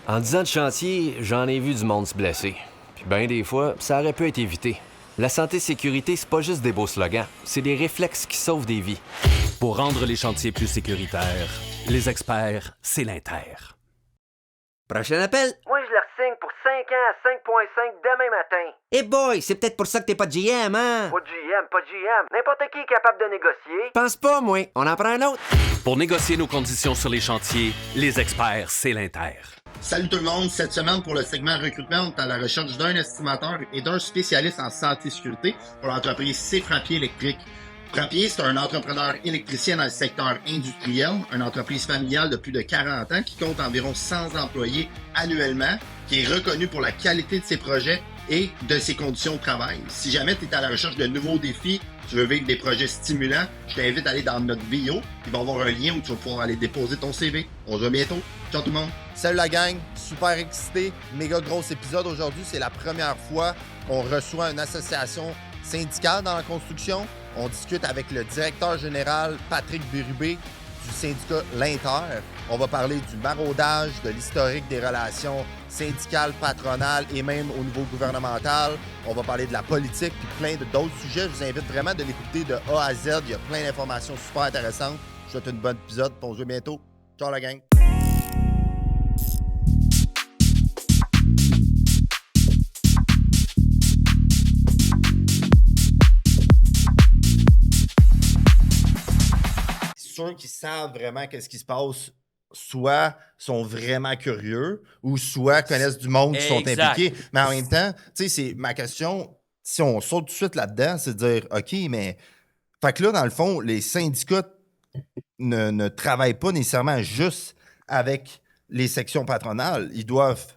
En 10 ans de chantier, j'en ai vu du monde se blesser. Puis ben des fois, ça aurait pu être évité. La santé-sécurité, c'est pas juste des beaux slogans, c'est des réflexes qui sauvent des vies. Pour rendre les chantiers plus sécuritaires, les experts, c'est l'Inter. Prochain appel. Moi, je leur signe pour 5 ans à 5,5 demain matin. Eh boy, c'est peut-être pour ça que t'es pas de GM, hein? Pas de GM, pas de GM. N'importe qui est capable de négocier. Pense pas, moi. On en prend un autre. Pour négocier nos conditions sur les chantiers, les experts, c'est l'Inter. Salut tout le monde, cette semaine pour le segment recrutement, on est à la recherche d'un estimateur et d'un spécialiste en santé et sécurité pour l'entreprise C. Frappier Électrique. Frappier, c'est un entrepreneur électricien dans le secteur industriel, une entreprise familiale de plus de 40 ans qui compte environ 100 employés annuellement, qui est reconnu pour la qualité de ses projets et de ses conditions de travail. Si jamais tu es à la recherche de nouveaux défis, tu veux vivre des projets stimulants, je t'invite à aller dans notre bio. Il va y avoir un lien où tu vas pouvoir aller déposer ton CV. On se voit bientôt. Ciao tout le monde. Salut la gang, super excité, méga gros épisode aujourd'hui. C'est la première fois qu'on reçoit une association syndicale dans la construction. On discute avec le directeur général Patrick Bérubé du syndicat L'Inter. On va parler du maraudage, de l'historique des relations syndicales, patronales et même au niveau gouvernemental. On va parler de la politique puis plein d'autres sujets. Je vous invite vraiment de l'écouter de A à Z. Il y a plein d'informations super intéressantes. Je vous souhaite une bonne épisode. On se voit bientôt. Ciao la gang. Ceux qui savent vraiment qu'est-ce qui se passe, soit sont vraiment curieux ou soit connaissent du monde qui sont impliqués. Mais en même temps, tu sais, c'est ma question, si on saute tout de suite là-dedans, c'est de dire, OK, mais... Fait que là, dans le fond, les syndicats ne travaillent pas nécessairement juste avec les sections patronales. Ils doivent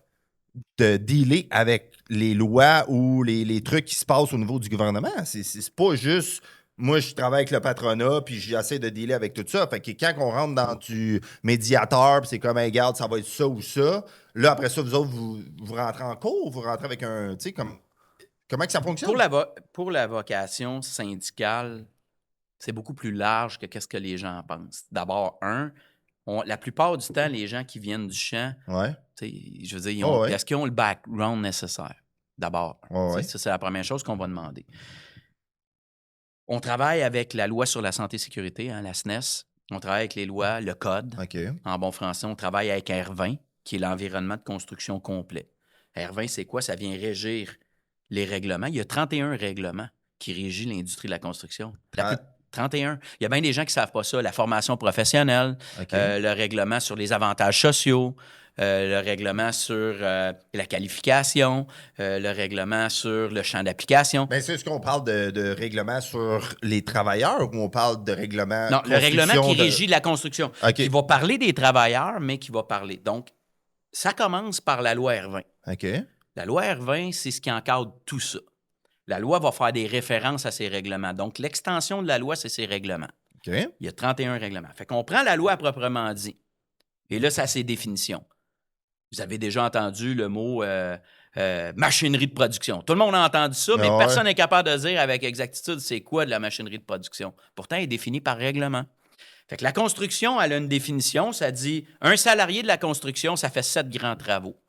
dealer avec les lois ou les trucs qui se passent au niveau du gouvernement. C'est pas juste... Moi, je travaille avec le patronat, puis j'essaie de dealer avec tout ça. Fait que quand on rentre dans du médiateur, puis c'est comme, hey, regarde, ça va être ça ou ça, là, après ça, vous autres, vous rentrez en cours, vous rentrez avec un, tu sais, comment que ça fonctionne? Pour la vocation syndicale, c'est beaucoup plus large que qu'est-ce que les gens pensent. D'abord, la plupart du temps, les gens qui viennent du champ, Ouais. je veux dire, est-ce qu'ils ont le background nécessaire? D'abord. Ouais. Ça, c'est la première chose qu'on va demander. On travaille avec la loi sur la santé et sécurité, la SNES. On travaille avec les lois, le code. OK. En bon français, on travaille avec R20, qui est l'environnement de construction complet. R20, c'est quoi? Ça vient régir les règlements. Il y a 31 règlements qui régissent l'industrie de la construction. 31. Il y a bien des gens qui ne savent pas ça. La formation professionnelle, Okay. le règlement sur les avantages sociaux, le règlement sur la qualification, le règlement sur le champ d'application. Bien, c'est ce qu'on parle de règlement sur les travailleurs ou on parle de règlement... Non, le règlement qui régit la construction, OK. qui va parler des travailleurs, mais qui va parler. Donc, ça commence par la loi R20. OK. La loi R20, c'est ce qui encadre tout ça. La loi va faire des références à ces règlements. Donc, l'extension de la loi, c'est ces règlements. OK. Il y a 31 règlements. Fait qu'on prend la loi à proprement dit. Et là, ça a ses définitions. Vous avez déjà entendu le mot machinerie de production. Tout le monde a entendu ça, mais personne n'est capable de dire avec exactitude c'est quoi de la machinerie de production. Pourtant, elle est définie par règlement. Fait que la construction, elle a une définition. Ça dit un salarié de la construction, ça fait 7 grands travaux.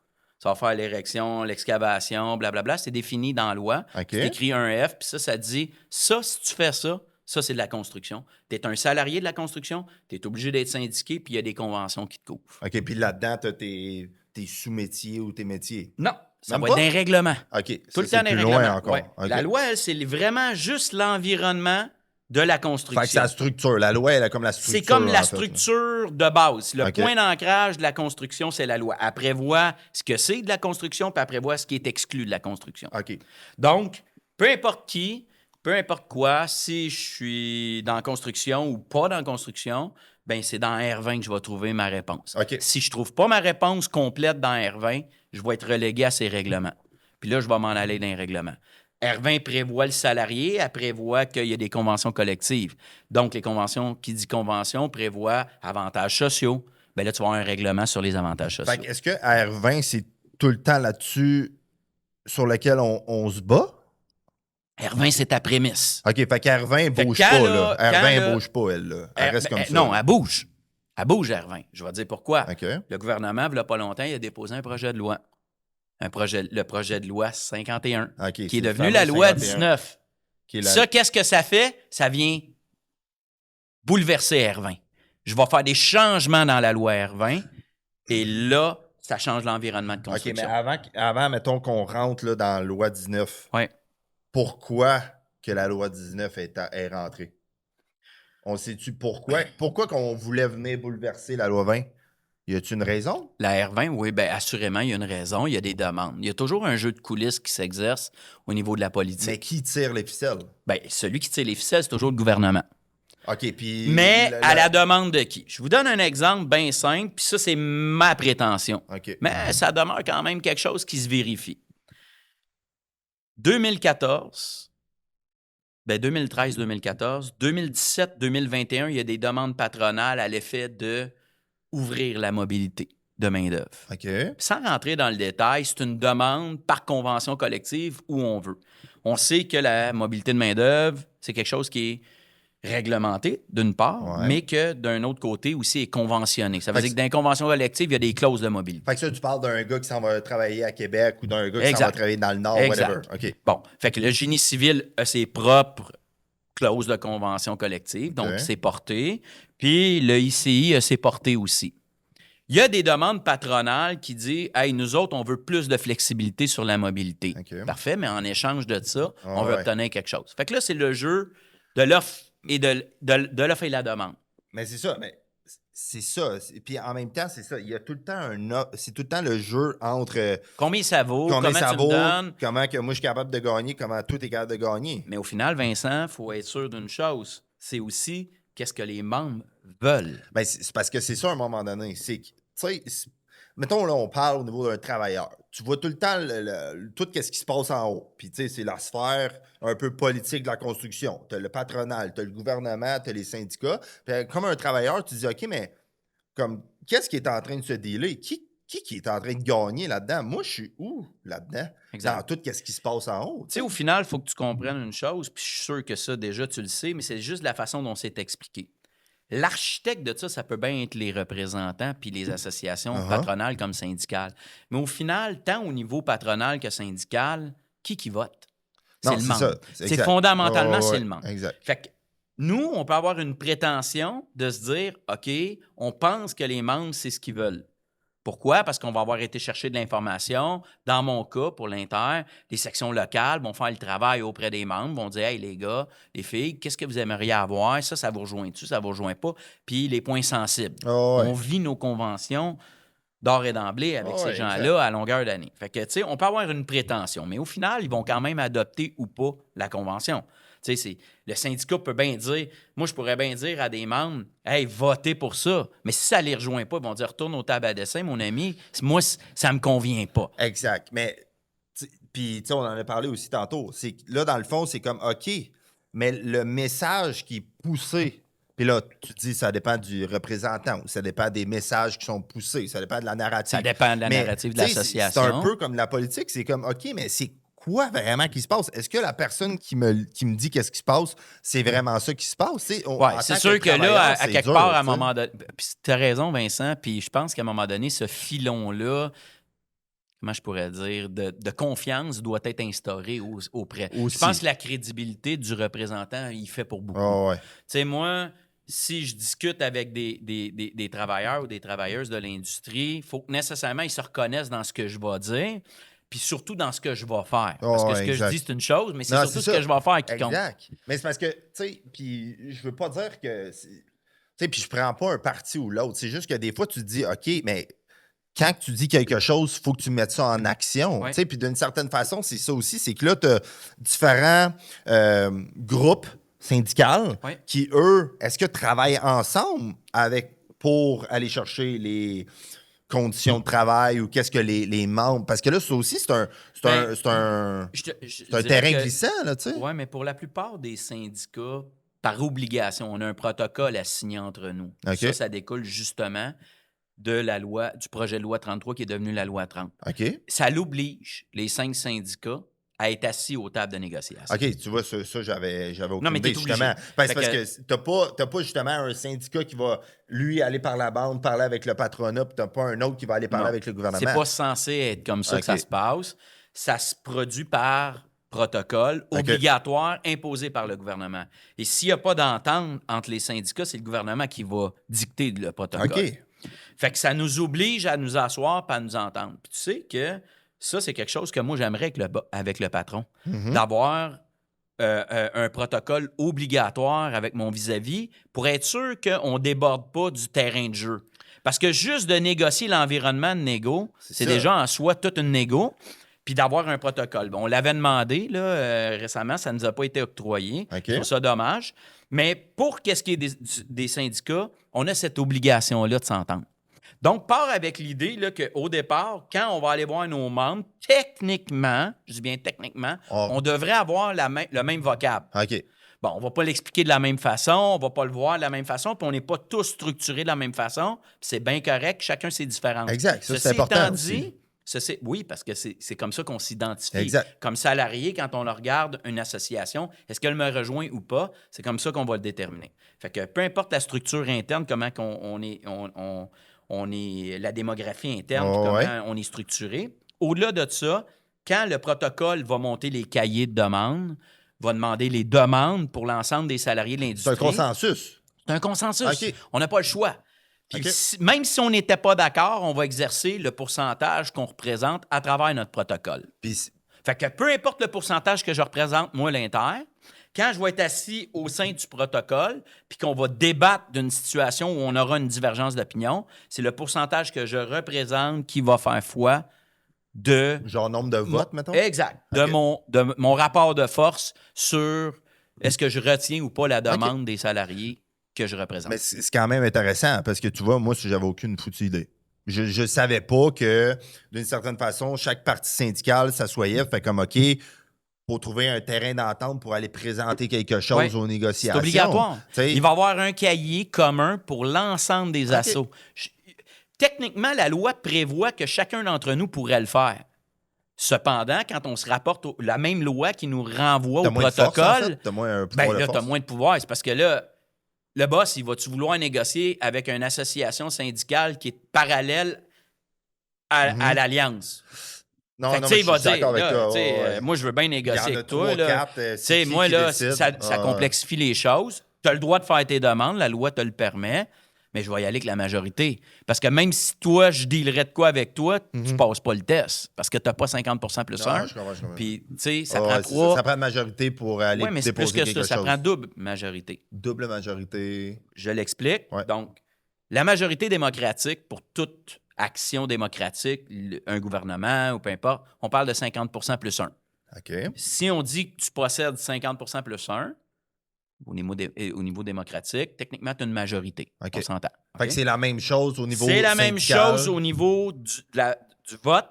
Ça va faire l'érection, l'excavation, blablabla. C'est défini dans la loi. OK. C'est écrit un F, puis ça dit ça, si tu fais ça, ça, c'est de la construction. Tu es un salarié de la construction, tu es obligé d'être syndiqué, puis il y a des conventions qui te couvrent. OK, puis là-dedans, tu as tes sous-métiers ou tes métiers. Non, ça Même va pas? être un règlement. OK, Tout le ça, temps c'est des plus règlements. loin encore. Ouais. OK. La loi, elle, c'est vraiment juste l'environnement de la construction. Fait que c'est la structure. La loi, elle a comme la structure. C'est comme la en fait. structure de base. Le OK. point d'ancrage de la construction, c'est la loi. Elle prévoit ce que c'est de la construction, puis elle prévoit ce qui est exclu de la construction. OK. Donc, peu importe qui, peu importe quoi, si je suis dans la construction ou pas dans la construction, ben c'est dans R20 que je vais trouver ma réponse. OK. Si je trouve pas ma réponse complète dans R20, je vais être relégué à ces règlements. Puis là, je vais m'en aller dans les règlements. R20 prévoit le salarié, elle prévoit qu'il y a des conventions collectives. Donc, les conventions, qui dit convention, prévoit avantages sociaux. Bien là, tu vas avoir un règlement sur les avantages sociaux. Fait que est-ce que R20, c'est tout le temps là-dessus sur lequel on se bat? R20, c'est ta prémisse. OK, fait qu'R20, elle Fait bouge que quand, pas, là, là. R20, quand, elle là, bouge pas, elle, là. Elle reste comme ça. Non, elle bouge. Elle bouge, R20. Je vais te dire pourquoi. OK. Le gouvernement, il n'y a pas longtemps, il a déposé un projet de loi. Le projet de loi 51, OK, qui est c'est devenu le la fameux loi 51, 19. qui est la- Ça, qu'est-ce que ça fait? Ça vient bouleverser R20. Je vais faire des changements dans la loi R20 et là, ça change l'environnement de OK, mais construction. avant, mettons qu'on rentre là, dans la loi 19, Ouais. pourquoi que la loi 19 est rentrée? On sait-tu pourquoi? Pourquoi qu'on voulait venir bouleverser la loi 20? Y a-t-il une raison? La R20, oui, bien, assurément, il y a une raison, il y a des demandes. Il y a toujours un jeu de coulisses qui s'exerce au niveau de la politique. Mais qui tire les ficelles? Bien, celui qui tire les ficelles, c'est toujours le gouvernement. OK, puis... Mais à la demande de qui? Je vous donne un exemple bien simple, puis ça, c'est ma prétention. OK. Mais ça demeure quand même quelque chose qui se vérifie. 2014, 2013-2014, 2017-2021, il y a des demandes patronales à l'effet de ouvrir la mobilité de main-d'œuvre. OK. Sans rentrer dans le détail, c'est une demande par convention collective où on veut. On sait que la mobilité de main-d'œuvre, c'est quelque chose qui est réglementé, d'une part, Ouais. mais que d'un autre côté aussi est conventionné. Ça veut Fait dire que que dans les conventions collectives, il y a des clauses de mobilité. Fait que ça, tu parles d'un gars qui s'en va travailler à Québec ou d'un gars qui s'en Exact. va travailler dans le Nord, Exact. whatever. OK. Bon, fait que le génie civil a ses propres clauses de convention collective, donc OK. c'est porté. Puis le ICI a ses portées aussi. Il y a des demandes patronales qui disent « Hey, nous autres, on veut plus de flexibilité sur la mobilité. OK. Parfait, mais en échange de ça, Ah on veut ouais. obtenir quelque chose. Fait que là, c'est le jeu de l'offre et de l'offre et la demande. Mais c'est ça, mais c'est ça. Puis en même temps, c'est ça. Il y a tout le temps c'est tout le temps le jeu entre Combien ça vaut? combien Comment ça tu vaut, me donnes? comment que moi je suis capable de gagner, comment tout est capable de gagner. Mais au final, Vincent, il faut être sûr d'une chose. C'est aussi qu'est-ce que les membres veulent. Ben, c'est parce que c'est ça à un moment donné. C'est que, tu sais, mettons là, on parle au niveau d'un travailleur. Tu vois tout le temps tout ce qui se passe en haut. Puis, tu sais, c'est la sphère un peu politique de la construction. Tu as le patronal, tu as le gouvernement, tu as les syndicats. Puis, comme un travailleur, tu dis, OK, mais comme qu'est-ce qui est en train de se dealer? Qui est en train de gagner là-dedans? Moi, je suis où là-dedans? Exact. Dans tout ce qui se passe en haut. Tu sais, au final, il faut que tu comprennes une chose, puis je suis sûr que ça, déjà, tu le sais, mais c'est juste la façon dont c'est expliqué. L'architecte de ça peut bien être les représentants puis les associations patronales comme syndicales. Mais au final, tant au niveau patronal que syndical, qui vote? C'est Non, le c'est membre. ça, c'est C'est exact. fondamentalement, Ouais, c'est ouais, le membre. exact. Fait que nous, on peut avoir une prétention de se dire, OK, on pense que les membres, c'est ce qu'ils veulent. Pourquoi? Parce qu'on va avoir été chercher de l'information. Dans mon cas, pour l'Inter, les sections locales vont faire le travail auprès des membres, vont dire « Hey, les gars, les filles, qu'est-ce que vous aimeriez avoir? Ça vous rejoint-tu? Ça vous rejoint pas? » Puis les points sensibles. Oh, ouais. On vit nos conventions d'or et d'emblée avec Oh, ces ouais, gens-là exact. à longueur d'année. Fait que, tu sais, on peut avoir une prétention, mais au final, ils vont quand même adopter ou pas la convention. Tu sais, le syndicat peut bien dire, moi, je pourrais bien dire à des membres, hey, votez pour ça. Mais si ça ne les rejoint pas, ils vont dire, retourne au table à dessin, mon ami. Moi, ça ne me convient pas. Exact. Mais, puis, tu sais, on en a parlé aussi tantôt. C'est que là, dans le fond, c'est comme, OK, mais le message qui est poussé, puis là, tu dis, ça dépend du représentant, ou ça dépend des messages qui sont poussés, ça dépend de la narrative. Ça dépend de la Mais, narrative de tu sais, l'association. C'est un peu comme la politique, c'est comme, OK, mais c'est quoi vraiment qui se passe? Est-ce que la personne qui me dit qu'est-ce qui se passe, c'est vraiment ça qui se passe? Oui, c'est sûr que là, à quelque part, à un moment donné... Tu as raison, Vincent, puis je pense qu'à un moment donné, ce filon-là, comment je pourrais dire, de confiance doit être instauré auprès. Aussi. Je pense que la crédibilité du représentant, il fait pour beaucoup. Oh, ouais. Tu sais, moi, si je discute avec des travailleurs ou des travailleuses de l'industrie, il faut que nécessairement ils se reconnaissent dans ce que je vais dire, puis surtout dans ce que je vais faire. Parce que ce que je dis, c'est une chose, mais c'est Non, surtout ce que je vais faire qui compte. Exact. Mais c'est parce que, tu sais, puis je veux pas dire que... Tu sais, puis je prends pas un parti ou l'autre. C'est juste que des fois, tu te dis, OK, mais quand tu dis quelque chose, il faut que tu mettes ça en action. Ouais. Tu sais, puis d'une certaine façon, c'est ça aussi. C'est que là, tu as différents groupes syndicaux Ouais. qui, eux, est-ce que travaillent ensemble pour aller chercher les conditions de travail ou qu'est-ce que les membres... Parce que là, ça aussi, c'est un terrain glissant, là, tu sais. Oui, mais pour la plupart des syndicats, par obligation, on a un protocole à signer entre nous. OK. Ça découle justement de la loi, du projet de loi 33 qui est devenu la loi 30. OK. Ça l'oblige, les 5 syndicats, à être assis aux tables de négociation. OK, tu vois, ça j'avais aucune Non, mais idée, t'es justement. obligé. Parce que t'as pas justement un syndicat qui va, lui, aller par la bande, parler avec le patronat, puis t'as pas un autre qui va aller parler avec le gouvernement. C'est pas censé être comme ça que ça se passe. Ça se produit par protocole obligatoire imposé par le gouvernement. Et s'il n'y a pas d'entente entre les syndicats, c'est le gouvernement qui va dicter le protocole. OK. Fait que ça nous oblige à nous asseoir et à nous entendre. Puis tu sais que ça, c'est quelque chose que moi, j'aimerais avec le patron, d'avoir un protocole obligatoire avec mon vis-à-vis pour être sûr qu'on ne déborde pas du terrain de jeu. Parce que juste de négocier l'environnement de négo, c'est déjà en soi toute une négo, puis d'avoir un protocole. Bon, on l'avait demandé là, récemment, ça ne nous a pas été octroyé. Je trouve ça dommage. Mais pour qu'est-ce qui est des syndicats, on a cette obligation-là de s'entendre. Donc, part avec l'idée là, qu'au départ, quand on va aller voir nos membres, techniquement, je dis bien techniquement, on devrait avoir le même vocable. OK. Bon, on ne va pas l'expliquer de la même façon, on ne va pas le voir de la même façon, puis on n'est pas tous structurés de la même façon, puis c'est bien correct, chacun ses différences. Exact, ça, c'est important dit, oui, parce que c'est comme ça qu'on s'identifie. Exact. Comme salarié, quand on regarde une association, est-ce qu'elle me rejoint ou pas? C'est comme ça qu'on va le déterminer. Fait que peu importe la structure interne, comment on est la démographie interne, comment on est structuré. Au-delà de ça, quand le protocole va monter les cahiers de demande, va demander les demandes pour l'ensemble des salariés de l'industrie. C'est un consensus. C'est un consensus. Okay. On n'a pas le choix. Puis même si on n'était pas d'accord, on va exercer le pourcentage qu'on représente à travers notre protocole. Fait que peu importe le pourcentage que je représente, moi, l'Inter, quand je vais être assis au sein du protocole, puis qu'on va débattre d'une situation où on aura une divergence d'opinion, c'est le pourcentage que je représente qui va faire foi de... Genre nombre de votes, mettons? Exact. De mon rapport de force sur est-ce que je retiens ou pas la demande des salariés que je représente. Mais c'est quand même intéressant parce que tu vois, moi, j'avais aucune foutue idée. Je savais pas que, d'une certaine façon, chaque parti syndical s'assoyait, fait comme, OK, pour trouver un terrain d'entente pour aller présenter quelque chose aux négociations. C'est obligatoire. Il va y avoir un cahier commun pour l'ensemble des assos. Techniquement, la loi prévoit que chacun d'entre nous pourrait le faire. Cependant, quand on se rapporte la même loi qui nous renvoie au protocole, t'as moins un pouvoir de force. T'as moins de pouvoir. C'est parce que là, le boss, il va-tu vouloir négocier avec une association syndicale qui est parallèle à l'Alliance? Non, fait non, mais il va je suis d'accord dire, avec toi. moi, je veux bien négocier avec toi. 4, moi, là, ça complexifie les choses. Tu as le droit de faire tes demandes, la loi te le permet, mais je vais y aller avec la majorité. Parce que même si toi, je dealerais de quoi avec toi, tu passes pas le test. Parce que tu n'as pas 50% plus 1. Puis, tu sais, ça prend 3. Ça prend une majorité pour aller déposer quelque chose. Oui, mais c'est plus que ça prend double majorité. Double majorité. Je l'explique. Ouais. Donc, la majorité démocratique pour toute action démocratique, un gouvernement ou peu importe, on parle de 50% plus 1. OK. Si on dit que tu possèdes 50% plus 1, au niveau démocratique, techniquement, tu as une majorité. Okay. On s'entend. Fait que c'est la même chose au niveau syndical. C'est la syndical. même chose au niveau du vote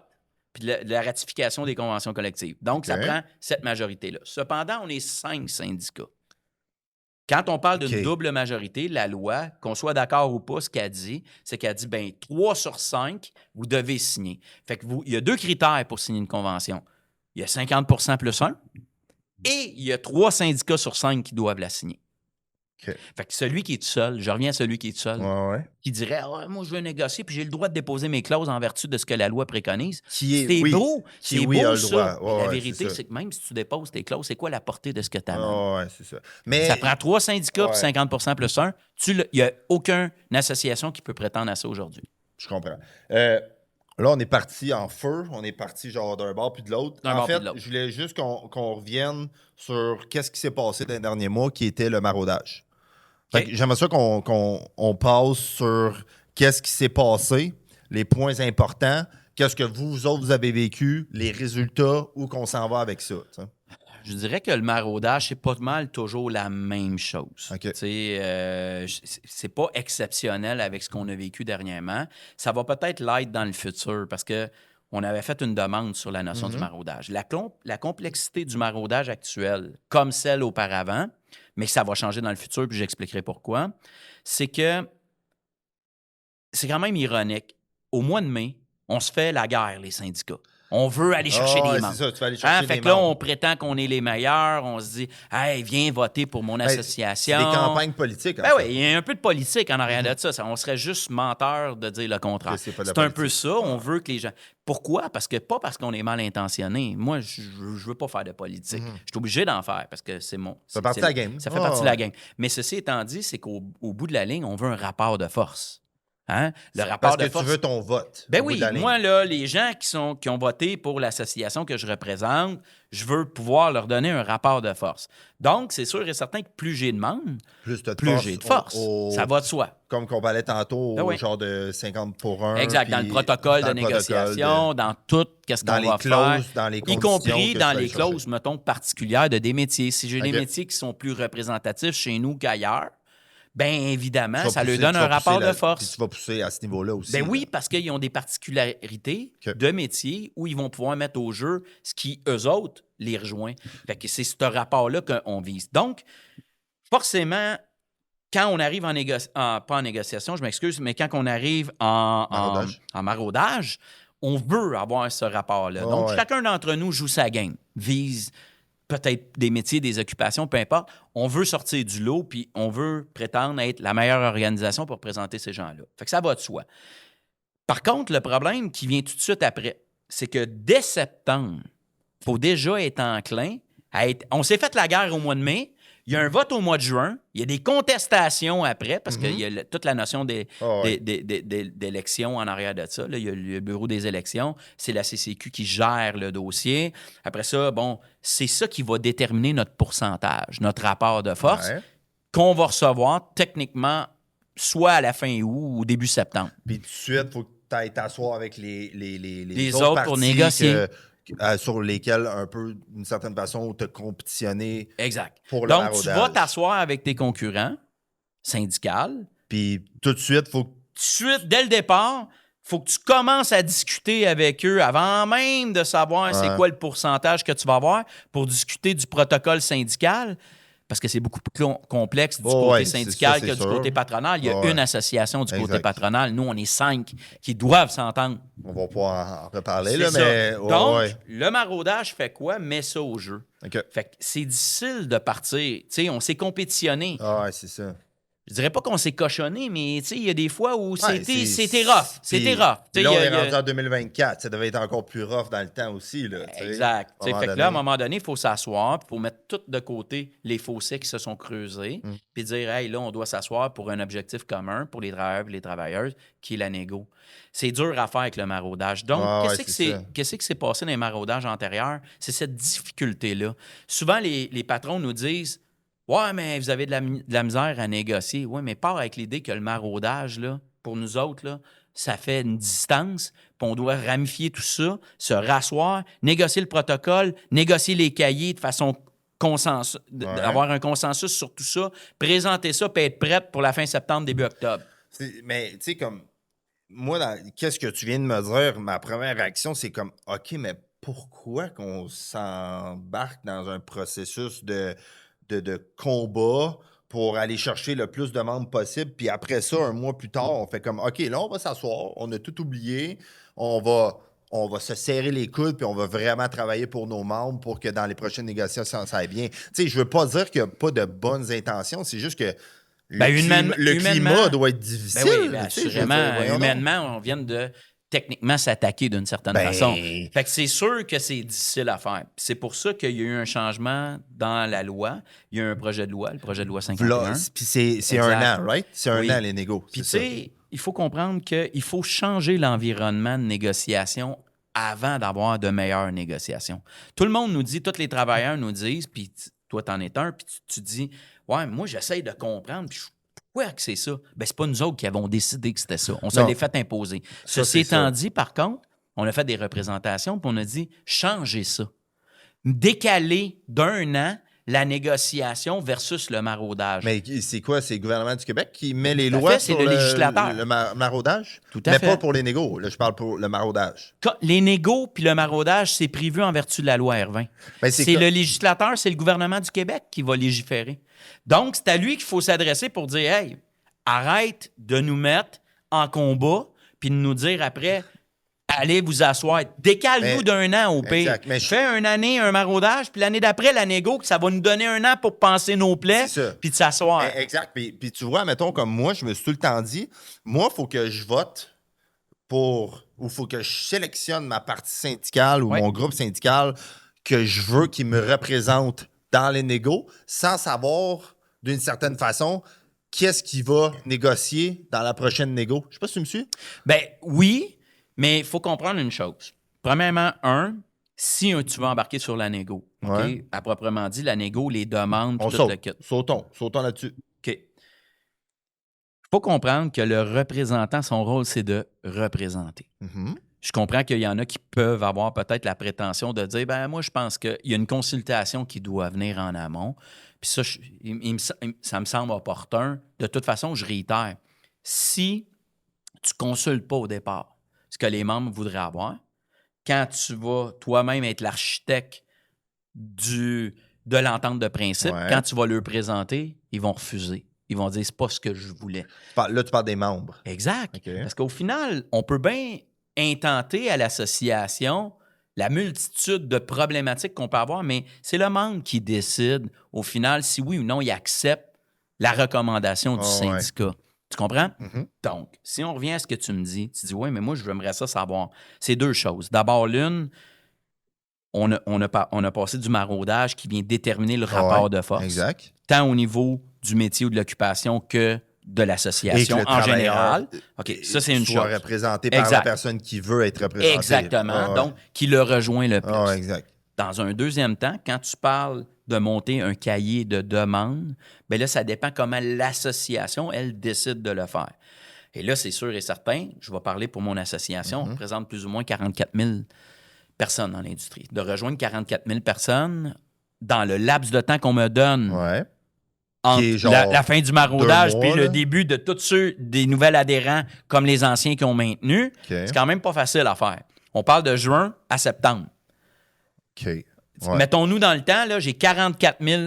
puis de la ratification des conventions collectives. Donc, ça prend cette majorité-là. Cependant, on est 5 syndicats. Quand on parle d'une double majorité, la loi, qu'on soit d'accord ou pas, ce qu'elle dit, c'est qu'elle dit, 3 sur 5, vous devez signer. Fait que il y a 2 critères pour signer une convention. Il y a 50% plus 1 et il y a 3 syndicats sur 5 qui doivent la signer. Fait que celui qui est tout seul, je reviens à celui qui est tout seul, qui dirait moi, je veux négocier puis j'ai le droit de déposer mes clauses en vertu de ce que la loi préconise. C'est beau, ça. La vérité, c'est que même si tu déposes tes clauses, c'est quoi la portée de ce que tu as? C'est ça. Mais... Ça prend 3 syndicats puis 50% plus 1. Il n'y a aucune association qui peut prétendre à ça aujourd'hui. Je comprends. Là, on est parti en feu. On est parti genre d'un bord puis de l'autre. En fait, je voulais juste qu'on revienne sur qu'est-ce qui s'est passé dans les derniers mois qui était le maraudage. J'aimerais ça qu'on passe sur qu'est-ce qui s'est passé, les points importants, qu'est-ce que vous autres vous avez vécu, les résultats, où qu'on s'en va avec ça. T'sais. Je dirais que le maraudage, c'est pas mal toujours la même chose. C'est pas exceptionnel avec ce qu'on a vécu dernièrement. Ça va peut-être l'être dans le futur parce que on avait fait une demande sur la notion du maraudage. La complexité du maraudage actuel, comme celle auparavant, mais ça va changer dans le futur, puis j'expliquerai pourquoi, c'est que c'est quand même ironique. Au mois de mai, on se fait la guerre, les syndicats. On veut aller chercher des membres. C'est ça, tu vas aller chercher Fait des que là, membres. on prétend qu'on est les meilleurs. On se dit, hey, viens voter pour mon association. C'est des campagnes politiques. Ben oui, il y a un peu de politique en arrière de ça. On serait juste menteur de dire le contraire. Que c'est pas de la C'est un peu politique. ça. On veut que les gens. Pourquoi? Pas parce qu'on est mal intentionné. Moi, je veux pas faire de politique. Je suis obligé d'en faire parce que c'est mon. Ça fait partie de la game. Ça fait partie de la game. Mais ceci étant dit, c'est qu'au bout de la ligne, on veut un rapport de force. Hein? Le rapport Parce de que force. tu veux ton vote. Ben au bout oui, de la ligne. moi, là, les gens qui ont voté pour l'association que je représente, je veux pouvoir leur donner un rapport de force. Donc, c'est sûr et certain que plus j'ai de membres, plus j'ai de force. Ça va de soi. Comme qu'on parlait tantôt, Ben oui. genre de 50 pour 1. Exact, dans le protocole de négociation, dans tout, qu'est-ce qu'on va faire. Dans les Y conditions compris que dans tu vas les aller chercher. clauses, mettons, particulières de des métiers. Si j'ai des OK. métiers qui sont plus représentatifs chez nous qu'ailleurs, bien évidemment, Tu vas ça leur pousser- donne tu un vas rapport pousser de puis force. tu vas pousser à ce niveau-là aussi. Ben là. oui, parce qu'ils ont des particularités OK. de métier où ils vont pouvoir mettre au jeu ce qui, eux autres, les rejoint. Fait que c'est ce rapport-là qu'on vise. Donc, forcément, quand on arrive pas en négociation, je m'excuse, mais quand on arrive en maraudage, on veut avoir ce rapport-là. Oh, Donc, ouais. chacun d'entre nous joue sa game, vise peut-être des métiers, des occupations, peu importe. On veut sortir du lot, puis on veut prétendre être la meilleure organisation pour présenter ces gens-là. Fait que ça va de soi. Par contre, le problème qui vient tout de suite après, c'est que dès septembre, il faut déjà être enclin à être... On s'est fait la guerre au mois de mai, il y a un vote au mois de juin, il y a des contestations après, parce qu'il y a toute la notion d'élections en arrière de ça. Là, il y a le bureau des élections, c'est la CCQ qui gère le dossier. Après ça, bon, c'est ça qui va déterminer notre pourcentage, notre rapport de force, Ouais. qu'on va recevoir techniquement soit à la fin août ou au début septembre. Puis tout de suite, il faut que tu ailles t'asseoir avec les autres pour partis négocier. sur lesquels, un peu, d'une certaine façon, te compétitionner Exact. pour le Donc, maraudage. tu vas t'asseoir avec tes concurrents syndicales. Puis tout de suite, il faut que Tout de suite, dès le départ, il faut que tu commences à discuter avec eux avant même de savoir c'est quoi le pourcentage que tu vas avoir pour discuter du protocole syndical. Parce que c'est beaucoup plus complexe du côté syndical que du côté patronal. Il y a une association du côté patronal. Nous, on est 5 qui doivent s'entendre. On va pas en reparler, C'est là, ça. mais... Donc, le maraudage fait quoi? Met ça au jeu. OK. Fait que c'est difficile de partir. Tu sais, on s'est compétitionné. Ah ouais, c'est ça. Je dirais pas qu'on s'est cochonné, mais tu sais, il y a des fois où Ouais, c'était rough. C'était rough. Puis là, on est rendu en 2024. Ça devait être encore plus rough dans le temps aussi, là. Exact. À un moment Fait que donné. là, à un moment donné, il faut s'asseoir, il faut mettre tout de côté les fossés qui se sont creusés, puis dire, hey, là, on doit s'asseoir pour un objectif commun pour les travailleurs et les travailleuses, qui est la négo. C'est dur à faire avec le maraudage. Donc, qu'est-ce qui s'est passé dans les maraudages antérieurs? C'est cette difficulté-là. Souvent, les patrons nous disent, ouais, mais vous avez de la misère à négocier. Oui, mais part avec l'idée que le maraudage, là, pour nous autres, là, ça fait une distance, puis on doit ramifier tout ça, se rasseoir, négocier le protocole, négocier les cahiers de façon consensus, avoir un consensus sur tout ça, présenter ça, puis être prête pour la fin septembre, début octobre. Mais, tu sais, comme... Moi, qu'est-ce que tu viens de me dire? Ma première réaction, c'est comme, OK, mais pourquoi qu'on s'embarque dans un processus de combat pour aller chercher le plus de membres possible. Puis après ça, un mois plus tard, on fait comme, OK, là, on va s'asseoir, on a tout oublié, on va se serrer les coudes, puis on va vraiment travailler pour nos membres pour que dans les prochaines négociations, ça aille bien. Tu sais, je veux pas dire qu'il n'y a pas de bonnes intentions, c'est juste que le climat doit être difficile. Ben oui, assurément, humainement, on vient de techniquement s'attaquer d'une certaine façon. Fait que c'est sûr que c'est difficile à faire. Puis c'est pour ça qu'il y a eu un changement dans la loi. Il y a un projet de loi, le projet de loi 51. Puis c'est un an, right? C'est un an, les négos. Puis tu sais, il faut comprendre qu'il faut changer l'environnement de négociation avant d'avoir de meilleures négociations. Tout le monde nous dit, tous les travailleurs nous disent, puis toi, t'en es un, puis tu dis, ouais, moi, j'essaye de comprendre, puis pourquoi que c'est ça? Ben, c'est pas nous autres qui avons décidé que c'était ça. On se l'est fait imposer. Ceci étant dit, par contre, on a fait des représentations, puis on a dit, changez ça. Décaler d'un an la négociation versus le maraudage. Mais c'est quoi? C'est le gouvernement du Québec qui met les Tout à lois fait, c'est sur le législateur. le maraudage? Tout à mais fait. pas pour les négos. Là, je parle pour le maraudage. Les négos puis le maraudage, c'est prévu en vertu de la loi R20. Ben, c'est le législateur, c'est le gouvernement du Québec qui va légiférer. Donc, c'est à lui qu'il faut s'adresser pour dire, hey, arrête de nous mettre en combat puis de nous dire après, allez vous asseoir. Décale-nous d'un an au pire. Exact, mais Fais une année, un maraudage, puis l'année d'après, la négo, ça va nous donner un an pour penser nos plaies, puis de s'asseoir. Exact. Puis tu vois, mettons, comme moi, je me suis tout le temps dit, moi, il faut que je vote ou il faut que je sélectionne ma partie syndicale ou mon groupe syndical que je veux qui me représente dans les négos sans savoir, d'une certaine façon, qu'est-ce qui va négocier dans la prochaine négo. Je sais pas si tu me suis. Ben oui, mais il faut comprendre une chose. Premièrement, si tu vas embarquer sur la négo, OK? À proprement dit, la négo, les demandes, on tout saute. le kit. Sautons là-dessus. OK. Il faut comprendre que le représentant, son rôle, c'est de représenter. Mm-hmm. Je comprends qu'il y en a qui peuvent avoir peut-être la prétention de dire, ben moi, je pense qu'il y a une consultation qui doit venir en amont. Puis ça, ça me semble opportun. De toute façon, je réitère, si tu ne consultes pas au départ ce que les membres voudraient avoir, quand tu vas toi-même être l'architecte de l'entente de principe, quand tu vas leur présenter, ils vont refuser. Ils vont dire, c'est pas ce que je voulais. Là, tu parles des membres. Exact. Okay. Parce qu'au final, on peut bien intenter à l'association la multitude de problématiques qu'on peut avoir, mais c'est le membre qui décide, au final, si oui ou non il accepte la recommandation du syndicat. Tu comprends? Mm-hmm. Donc, si on revient à ce que tu me dis, tu dis, oui, mais moi, j'aimerais ça savoir. C'est deux choses. D'abord, l'une, on a passé du maraudage qui vient déterminer le rapport de force. Exact. Tant au niveau du métier ou de l'occupation que de l'association en général. OK, ça, c'est une chose. Soit représenté par la personne qui veut être représentée. Exactement. Donc, qui le rejoint le plus. Exact. Dans un deuxième temps, quand tu parles de monter un cahier de demande, bien là, ça dépend comment l'association, elle, décide de le faire. Et là, c'est sûr et certain, je vais parler pour mon association, on représente plus ou moins 44 000 personnes dans l'industrie. De rejoindre 44 000 personnes dans le laps de temps qu'on me donne entre la fin du maraudage puis le début de tous ceux des nouvelles adhérents comme les anciens qui ont maintenu, c'est quand même pas facile à faire. On parle de juin à septembre. Mettons-nous dans le temps, là, j'ai 44 000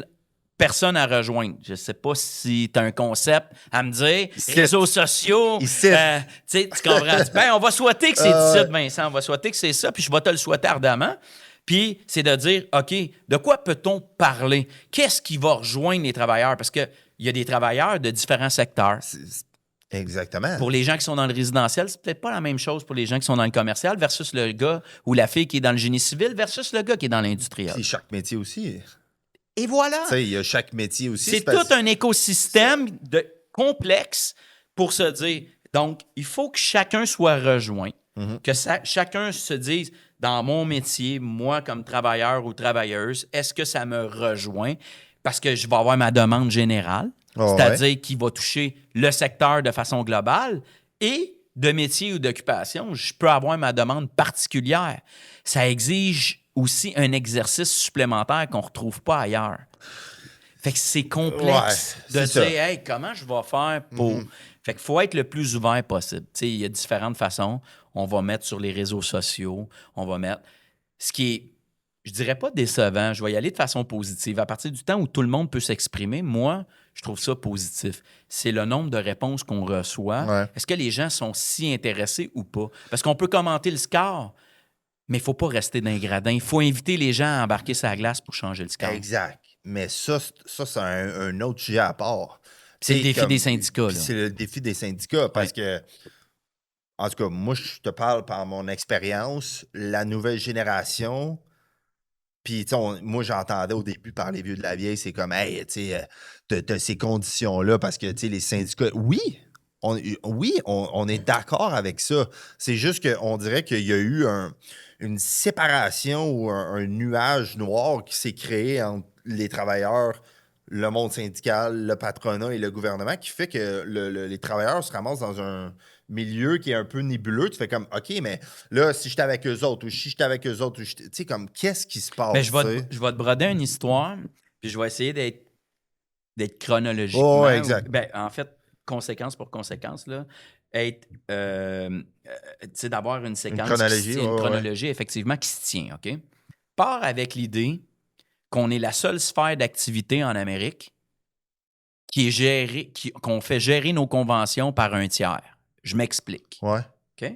personnes à rejoindre. Je ne sais pas si tu as un concept à me dire. Réseaux sociaux, tu comprends? Ben, on va souhaiter que c'est 17, Vincent. On va souhaiter que c'est ça, puis je vais te le souhaiter ardemment. Puis c'est de dire, OK, de quoi peut-on parler? Qu'est-ce qui va rejoindre les travailleurs? Parce qu'il y a des travailleurs de différents secteurs. Exactement. Pour les gens qui sont dans le résidentiel, c'est peut-être pas la même chose pour les gens qui sont dans le commercial versus le gars ou la fille qui est dans le génie civil versus le gars qui est dans l'industriel. C'est chaque métier aussi. Et voilà. Tu sais, il y a chaque métier aussi. C'est tout un écosystème complexe pour se dire. Donc, il faut que chacun soit rejoint, que chacun se dise, dans mon métier, moi comme travailleur ou travailleuse, est-ce que ça me rejoint? Parce que je vais avoir ma demande générale, c'est-à-dire qui va toucher le secteur de façon globale, et de métier ou d'occupation, je peux avoir ma demande particulière. Ça exige aussi un exercice supplémentaire qu'on ne retrouve pas ailleurs. Fait que c'est complexe de dire, hey, comment je vais faire pour... Fait qu'il faut être le plus ouvert possible. Tu sais, il y a différentes façons. On va mettre sur les réseaux sociaux, on va mettre... Ce qui est, je dirais pas décevant, je vais y aller de façon positive. À partir du temps où tout le monde peut s'exprimer, moi, je trouve ça positif. C'est le nombre de réponses qu'on reçoit. Est-ce que les gens sont si intéressés ou pas? Parce qu'on peut commenter le score, mais il ne faut pas rester dans les gradins. Il faut inviter les gens à embarquer sa glace pour changer le score. Exact. Mais ça c'est un autre sujet à part. C'est le défi des syndicats. C'est le défi des syndicats parce que, en tout cas, moi, je te parle par mon expérience, la nouvelle génération, puis, moi, j'entendais au début par les vieux de la vieille, c'est comme, hey, tu sais, t'as ces conditions-là parce que, tu sais, les syndicats, on est d'accord avec ça. C'est juste qu'on dirait qu'il y a eu une séparation ou un nuage noir qui s'est créé entre les travailleurs, le monde syndical, le patronat et le gouvernement qui fait que les travailleurs se ramassent dans un milieu qui est un peu nébuleux. Tu fais comme, OK, mais là, si j'étais avec eux autres ou si j'étais avec eux autres, tu sais, comme, qu'est-ce qui se passe? Ben, je vais te broder une histoire, puis je vais essayer d'être chronologiquement. Exact. En fait, conséquence pour conséquence, là, d'avoir une séquence, une chronologie effectivement qui se tient, OK? Part avec l'idée qu'on est la seule sphère d'activité en Amérique qui est gérée, qu'on fait gérer nos conventions par un tiers. Je m'explique. Ouais. OK?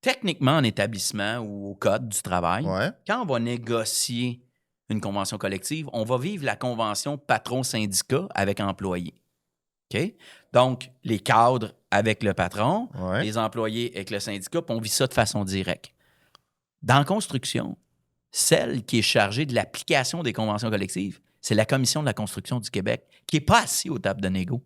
techniquement, en établissement ou au code du travail, Ouais. quand on va négocier une convention collective, on va vivre la convention patron-syndicat avec employé. OK? Donc, les cadres avec le patron, Ouais. les employés avec le syndicat, puis on vit ça de façon directe. Dans la construction, celle qui est chargée de l'application des conventions collectives, c'est la Commission de la construction du Québec, qui n'est pas assise aux tables de négo,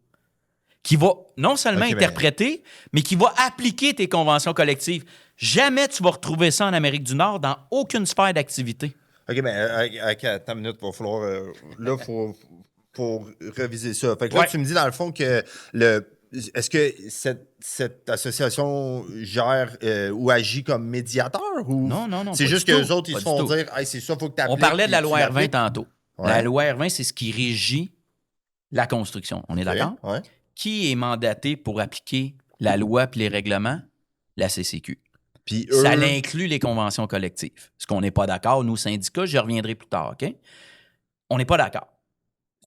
qui va non seulement interpréter, mais qui va appliquer tes conventions collectives. Jamais tu vas retrouver ça en Amérique du Nord dans aucune sphère d'activité. OK, mais attends une minute, il va falloir... là, faut réviser ça. Fait que là, tu me dis, dans le fond, que est-ce que cette association gère ou agit comme médiateur? Ou Non. C'est juste que les autres, ils se font dire, hey, c'est ça, il faut que tu appliques. On parlait de la loi R20 tantôt. Ouais. La loi R20, c'est ce qui régit la construction. On est d'accord? Ouais. Qui est mandaté pour appliquer la loi et les règlements? La CCQ. Puis Ça inclut les conventions collectives. Ce qu'on n'est pas d'accord, nous, syndicats, j'y reviendrai plus tard, OK? On n'est pas d'accord.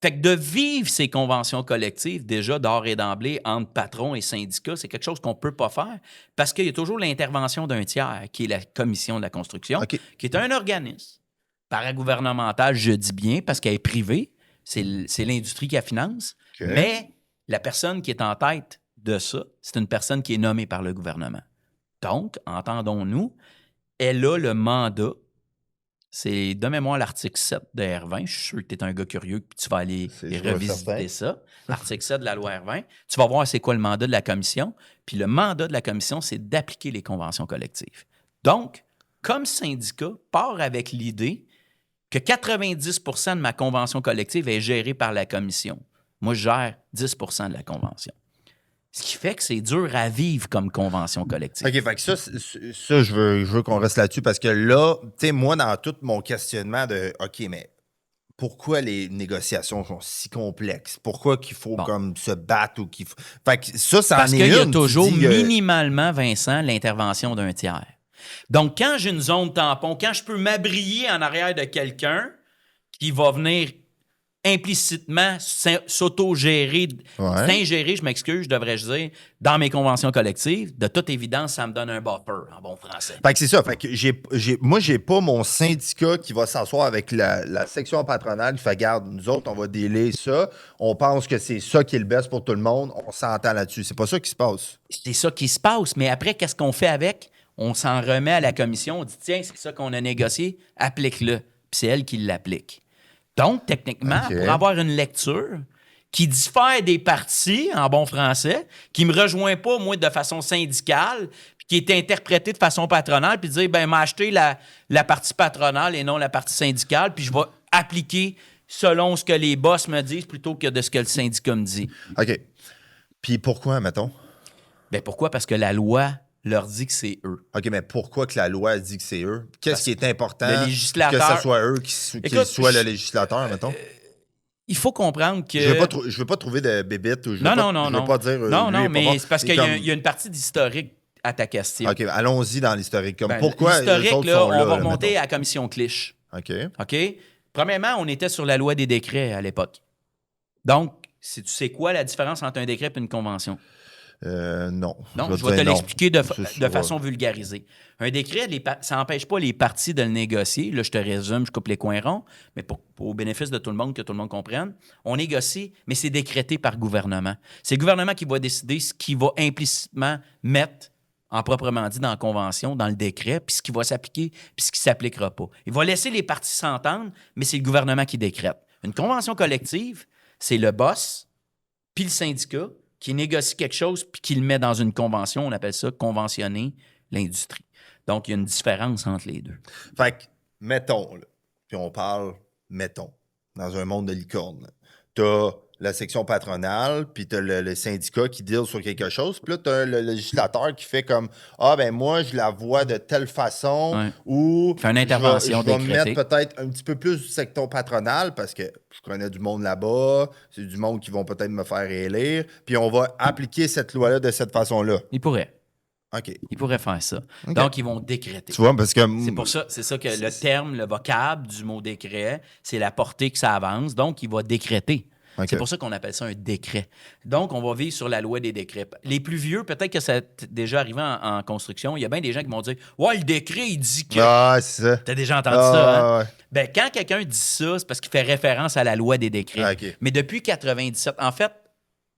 Fait que de vivre ces conventions collectives, déjà d'or et d'emblée, entre patrons et syndicats, c'est quelque chose qu'on ne peut pas faire parce qu'il y a toujours l'intervention d'un tiers, qui est la Commission de la construction, qui est un organisme paragouvernemental, je dis bien, parce qu'elle est privée, c'est l'industrie qui la finance, mais la personne qui est en tête de ça, c'est une personne qui est nommée par le gouvernement. Donc, entendons-nous, elle a le mandat. C'est de mémoire l'article 7 de R20. Je suis sûr que tu es un gars curieux puis tu vas aller revisiter ça. L'article 7 de la loi R20. Tu vas voir c'est quoi le mandat de la commission. Puis le mandat de la commission, c'est d'appliquer les conventions collectives. Donc, comme syndicat, part avec l'idée que 90 % de ma convention collective est gérée par la commission. Moi, je gère 10 % de la convention. Ce qui fait que c'est dur à vivre comme convention collective. OK, fait que ça je veux qu'on reste là-dessus parce que là, tu sais, moi, dans tout mon questionnement de OK, mais pourquoi les négociations sont si complexes? Pourquoi qu'il faut comme se battre ou qu'il faut. Fait que ça en est une. Parce qu'il y a toujours minimalement, Vincent, l'intervention d'un tiers. Donc, quand j'ai une zone tampon, quand je peux m'abrier en arrière de quelqu'un qui va venir implicitement s'auto-gérer, s'ingérer, je m'excuse, devrais-je dire, dans mes conventions collectives, de toute évidence, ça me donne un buffer, en bon français. Fait que c'est ça. Fait que moi, j'ai pas mon syndicat qui va s'asseoir avec la section patronale qui fait, garde, nous autres, on va délai ça. On pense que c'est ça qui est le best pour tout le monde. On s'entend là-dessus. C'est pas ça qui se passe. C'est ça qui se passe. Mais après, qu'est-ce qu'on fait avec? On s'en remet à la commission. On dit, tiens, c'est ça qu'on a négocié, applique-le. Puis c'est elle qui l'applique. Donc, techniquement, pour avoir une lecture qui diffère des parties, en bon français, qui ne me rejoint pas, moi, de façon syndicale, puis qui est interprétée de façon patronale, puis dire, ben m'a acheté la partie patronale et non la partie syndicale, puis je vais appliquer selon ce que les boss me disent plutôt que de ce que le syndicat me dit. OK. Puis pourquoi, mettons? Ben pourquoi? Parce que la loi leur dit que c'est eux. OK, mais pourquoi que la loi dit que c'est eux? Qu'est-ce qui est important le législateur, que ce soit eux qui soient le législateur, mettons? Il faut comprendre que... Je veux pas trouver de bébite ou je veux pas dire... Non, mais c'est parce qu'il y a une partie d'historique à ta question. OK, allons-y dans l'historique. Pourquoi l'historique, les autres sont là? On va remonter à la commission Clich. OK. Premièrement, on était sur la loi des décrets à l'époque. Donc, tu sais quoi la différence entre un décret et une convention? Non. Non, je vais te l'expliquer de façon vulgarisée. Un décret, ça n'empêche pas les parties de le négocier. Là, je te résume, je coupe les coins ronds, mais au bénéfice de tout le monde, que tout le monde comprenne, on négocie, mais c'est décrété par gouvernement. C'est le gouvernement qui va décider ce qu'il va implicitement mettre, en proprement dit, dans la convention, dans le décret, puis ce qui va s'appliquer, puis ce qui ne s'appliquera pas. Il va laisser les parties s'entendre, mais c'est le gouvernement qui décrète. Une convention collective, c'est le boss, puis le syndicat, qui négocie quelque chose puis qui le met dans une convention. On appelle ça conventionner l'industrie. Donc, il y a une différence entre les deux. Fait que, mettons, là, puis on parle, mettons, dans un monde de licorne, t'as la section patronale, puis t'as le syndicat qui deal sur quelque chose, puis là, t'as le législateur qui fait comme « Ah, ben moi, je la vois de telle façon, ou fait une intervention je vais mettre peut-être un petit peu plus du secteur patronal, parce que je connais du monde là-bas, c'est du monde qui vont peut-être me faire élire, puis on va appliquer cette loi-là de cette façon-là. » Il pourrait. OK. Ils pourraient faire ça. Okay. Donc, ils vont décréter. Tu vois, parce que... C'est ça que le terme, le vocable du mot décret, c'est la portée que ça avance. Donc, il va décréter. OK. C'est pour ça qu'on appelle ça un décret. Donc, on va vivre sur la loi des décrets. Les plus vieux, peut-être que ça est déjà arrivé en construction. Il y a bien des gens qui vont dire « Ouais, le décret, il dit que... » Ah, c'est ça. T'as déjà entendu ça, hein? Ouais. Ben, quand quelqu'un dit ça, c'est parce qu'il fait référence à la loi des décrets. Ah, OK. Mais depuis 97, en fait,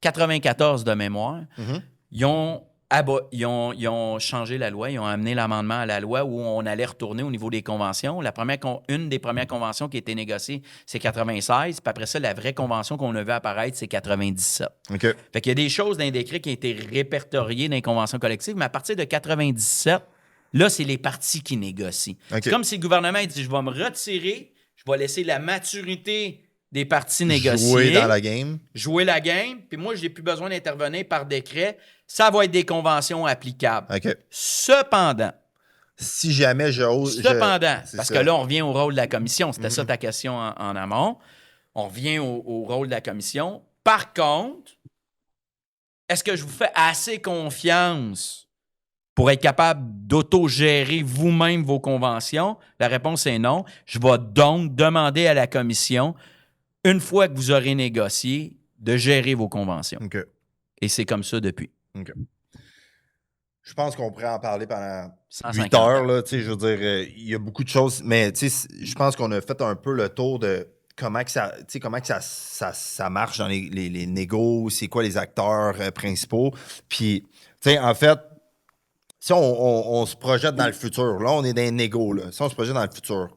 94 de mémoire, Mhm. ils ont changé la loi, ils ont amené l'amendement à la loi où on allait retourner au niveau des conventions. Une des premières conventions qui a été négociée, c'est 96. Puis après ça, la vraie convention qu'on a vu apparaître, c'est 97. OK. Fait qu'il y a des choses dans les décrets qui ont été répertoriées dans les conventions collectives, mais à partir de 97, là, c'est les partis qui négocient. OK. C'est comme si le gouvernement il dit « Je vais me retirer, je vais laisser la maturité des partis négocier. Jouer dans la game. Jouer la game, puis moi, je n'ai plus besoin d'intervenir par décret. Ça va être des conventions applicables. OK. Cependant, Si jamais j'ose... parce c'est que ça. là, on revient au rôle de la commission. C'était ça ta question en amont. On revient au rôle de la commission. Par contre, est-ce que je vous fais assez confiance pour être capable d'autogérer vous-même vos conventions? La réponse est non. Je vais donc demander à la commission, une fois que vous aurez négocié, de gérer vos conventions. OK. Et c'est comme ça depuis. OK. Je pense qu'on pourrait en parler pendant 150 8 heures. Là, tu sais, je veux dire, il y a beaucoup de choses, mais tu sais, je pense qu'on a fait un peu le tour de comment que ça marche dans les négos, c'est quoi les acteurs principaux. Puis, tu sais, en fait, si on se projette dans le futur, là, on est dans les négos, là. Si on se projette dans le futur,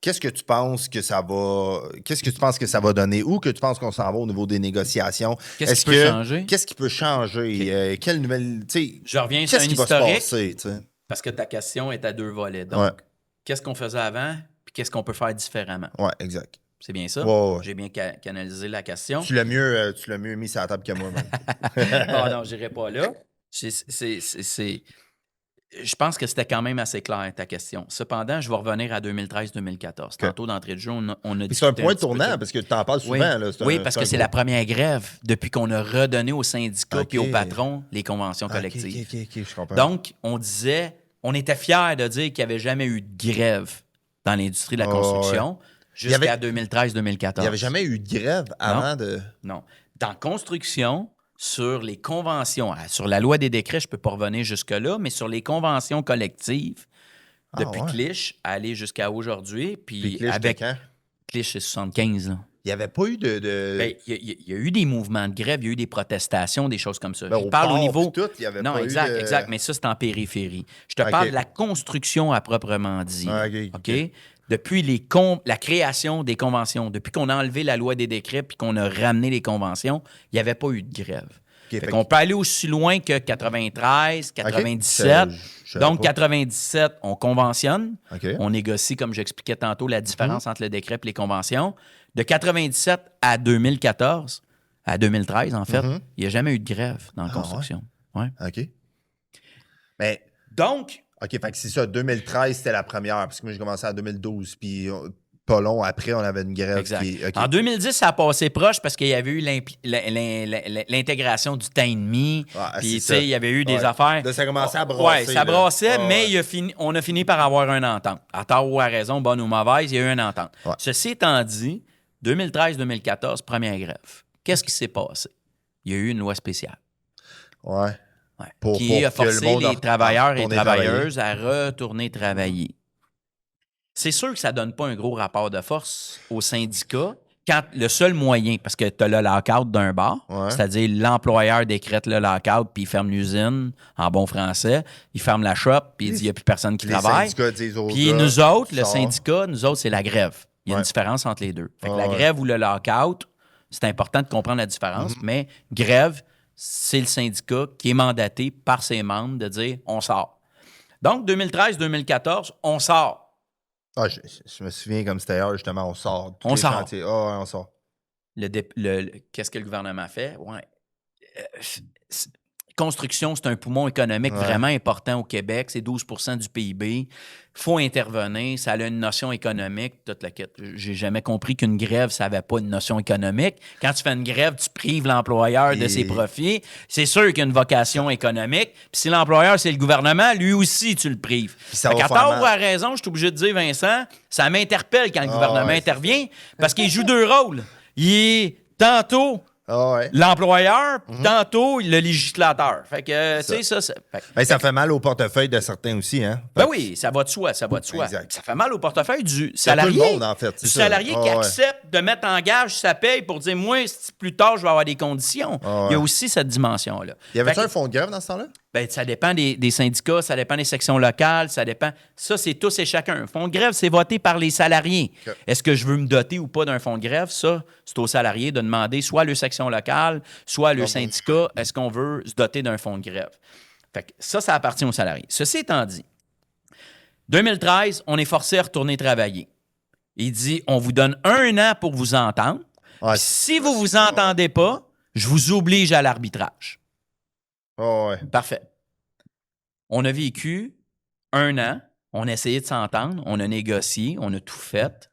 qu'est-ce que tu penses que ça va donner? Où que tu penses qu'on s'en va au niveau des négociations? Qu'est-ce qui peut changer? Qu'est-ce qui peut changer? Quelle nouvelle... tu sais, Je reviens sur qu'est-ce un qui va se historique, passer? Tu sais? parce que ta question est à deux volets. Donc, Ouais. qu'est-ce qu'on faisait avant, puis qu'est-ce qu'on peut faire différemment? Ouais, exact. C'est bien ça? Ouais. J'ai bien canalisé la question. Tu l'as mieux mis sur la table que moi, même. Ah non, j'irai pas là. Je pense que c'était quand même assez clair, ta question. Cependant, je vais revenir à 2013-2014. Tantôt, d'entrée de jeu, on a Puis c'est un discuté point petit peu tournant, de- parce que tu en parles souvent. Oui, Là. oui, parce que c'est la première grève depuis qu'on a redonné aux syndicats OK. et aux patrons les conventions collectives. OK, je comprends. Donc, on était fiers de dire qu'il n'y avait jamais eu de grève dans l'industrie de la construction jusqu'à Il y avait- 2013-2014. il n'y avait jamais eu de grève avant de... Non. Dans construction, sur les conventions, sur la loi des décrets, je ne peux pas revenir jusque-là, mais sur les conventions collectives, depuis ouais. Clich, aller jusqu'à aujourd'hui, Puis puis Clich, avec c'était quand? Clich, c'est 75, là. Il n'y avait pas eu de... Ben, il y a eu des mouvements de grève, il y a eu des protestations, des choses comme ça. Ben, Je au parle au port, niveau... puis tout, il y avait Non, pas eu exact, de- exact, mais ça, c'est en périphérie. Je te OK. parle de la construction à proprement dit. Ouais, OK. Depuis la création des conventions, depuis qu'on a enlevé la loi des décrets puis qu'on a ramené les conventions, il n'y avait pas eu de grève. OK, Fait qu'on peut aller aussi loin que 93, 97. Je savais Donc, pas. 97, on conventionne. OK. On négocie, comme j'expliquais tantôt, la différence entre le décret et les conventions. De 97 à 2014, à 2013, en fait, il n'y a jamais eu de grève dans la construction. Ouais. OK. Mais... Donc, OK, fait que c'est ça. 2013, c'était la première, parce que moi, j'ai commencé en 2012, puis pas long après, on avait une grève exact. qui... OK. En 2010, ça a passé proche parce qu'il y avait eu l'intégration du temps et demi. Ouais, Puis, c'est tu ça. sais, il y avait eu des Ouais. affaires. Là, ça commençait à brasser. Oui, ça là. brassait, Ouais, mais ouais. on a fini par avoir une entente. À tort ou à raison, bonne ou mauvaise, il y a eu une entente. Ouais. Ceci étant dit, 2013-2014, première grève. Qu'est-ce qui s'est passé? Il y a eu une loi spéciale. Ouais. Ouais. Pour Qui a que le forcé monde les travailleurs et retourne travailleuses à retourner travailler. C'est sûr que ça ne donne pas un gros rapport de force aux syndicats quand le seul moyen, parce que tu as le lock-out d'un bar, Ouais. c'est-à-dire l'employeur décrète le lock-out puis il ferme l'usine, en bon français, il ferme la shop puis il dit qu'il n'y a plus personne qui Les travaille. syndicats disent aux Puis gars, nous autres, le sors. syndicat, nous autres, c'est la grève. Il y a Ouais. une différence entre les deux. Fait que Ah la ouais. grève ou le lock-out, c'est important de comprendre la différence, mais grève, c'est le syndicat qui est mandaté par ses membres de dire on sort. Donc, 2013-2014, on sort. Ah, je me souviens comme c'était hier, justement, on sort. Tous On les sort. chantiers. Ah, ouais, on sort. Qu'est-ce que le gouvernement fait? Ouais. Construction, c'est un poumon économique Ouais. vraiment important au Québec. C'est 12% du PIB. Il faut intervenir. Ça a une notion économique. Toute la quête. J'ai jamais compris qu'une grève, ça n'avait pas une notion économique. Quand tu fais une grève, tu prives l'employeur de Et- ses profits. C'est sûr qu'il y a une vocation économique. Puis si l'employeur, c'est le gouvernement, lui aussi, tu le prives. ça Fait va qu'à faire tort mal. ou à raison, je suis obligé de dire, Vincent, ça m'interpelle quand le Ah, gouvernement ouais, intervient parce qu'il joue deux rôles. Il est tantôt Ouais. l'employeur, puis tantôt le législateur. Fait que, tu sais, ça... Ça fait mal au portefeuille de certains aussi, hein? Ben oui, ça va de soi, ça va de soi. Exact. Ça fait mal au portefeuille du C'est salarié. tout le monde, en fait. Du salarié qui accepte de mettre en gage sa paye pour dire, moi, plus tard, je vais avoir des conditions. Il y a aussi cette dimension-là. Y avait-tu un fonds de grève dans ce temps-là? Ben, ça dépend des syndicats, ça dépend des sections locales, ça dépend. Ça, c'est tous et chacun. Un fonds de grève, c'est voté par les salariés. Okay. Est-ce que je veux me doter ou pas d'un fonds de grève? Ça, c'est aux salariés de demander soit à leur section locale, soit à leur syndicat, est-ce qu'on veut se doter d'un fonds de grève? Fait que ça appartient aux salariés. Ceci étant dit, 2013, on est forcé à retourner travailler. Il dit, on vous donne 1 an pour vous entendre. Ouais. Si vous vous entendez pas, je vous oblige à l'arbitrage. Ouais. Parfait. On a vécu 1 an, on a essayé de s'entendre, on a négocié, on a tout fait.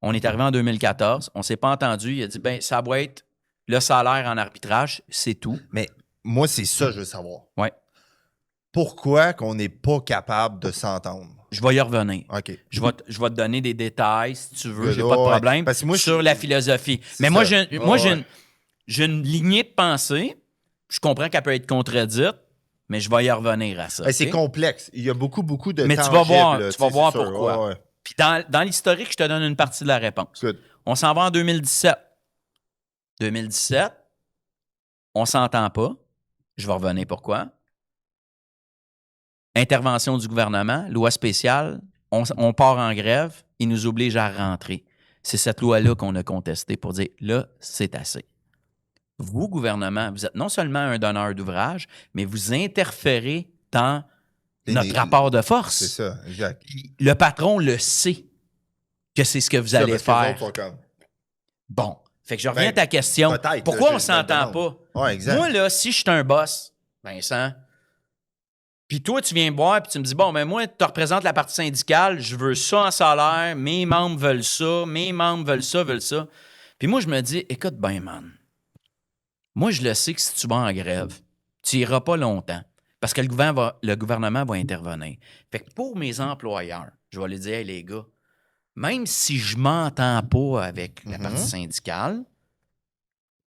On est arrivé en 2014, on ne s'est pas entendu. Il a dit, ben ça va être le salaire en arbitrage, c'est tout. Mais moi, c'est ça que je veux savoir. Ouais. Pourquoi qu'on n'est pas capable de s'entendre? Je vais y revenir. OK. Je vais te donner des détails, si tu veux, j'ai Ouais, pas de problème, parce que moi, sur la philosophie. Mais moi, j'ai une lignée de pensée. Je comprends qu'elle peut être contredite, mais je vais y revenir à ça. Ben, c'est complexe. Il y a beaucoup de mais tangibles, tu vas voir sûr. pourquoi. Ouais. Puis dans l'historique, je te donne une partie de la réponse. Good. On s'en va en 2017. 2017, on s'entend pas. Je vais revenir pourquoi. Intervention du gouvernement, loi spéciale, on part en grève, il nous oblige à rentrer. C'est cette loi-là qu'on a contestée pour dire, là, c'est assez. Vous, gouvernement, vous êtes non seulement un donneur d'ouvrage, mais vous interférez dans notre rapport de force. C'est ça, exact. Le patron le sait que c'est ce que vous allez faire. Bon. Fait que je reviens à ta question. Pourquoi on ne s'entend pas? Ouais, exact. Moi, là, si je suis un boss, Vincent, puis toi, tu viens me voir puis tu me dis, bon, ben moi, tu représentes la partie syndicale, je veux ça en salaire, mes membres veulent ça, mes membres veulent ça, veulent ça. Puis moi, je me dis, écoute ben, man, moi, je le sais que si tu vas en grève, tu n'iras pas longtemps parce que le gouvernement va intervenir. Fait que pour mes employeurs, je vais leur dire, hey, les gars, même si je m'entends pas avec la partie syndicale,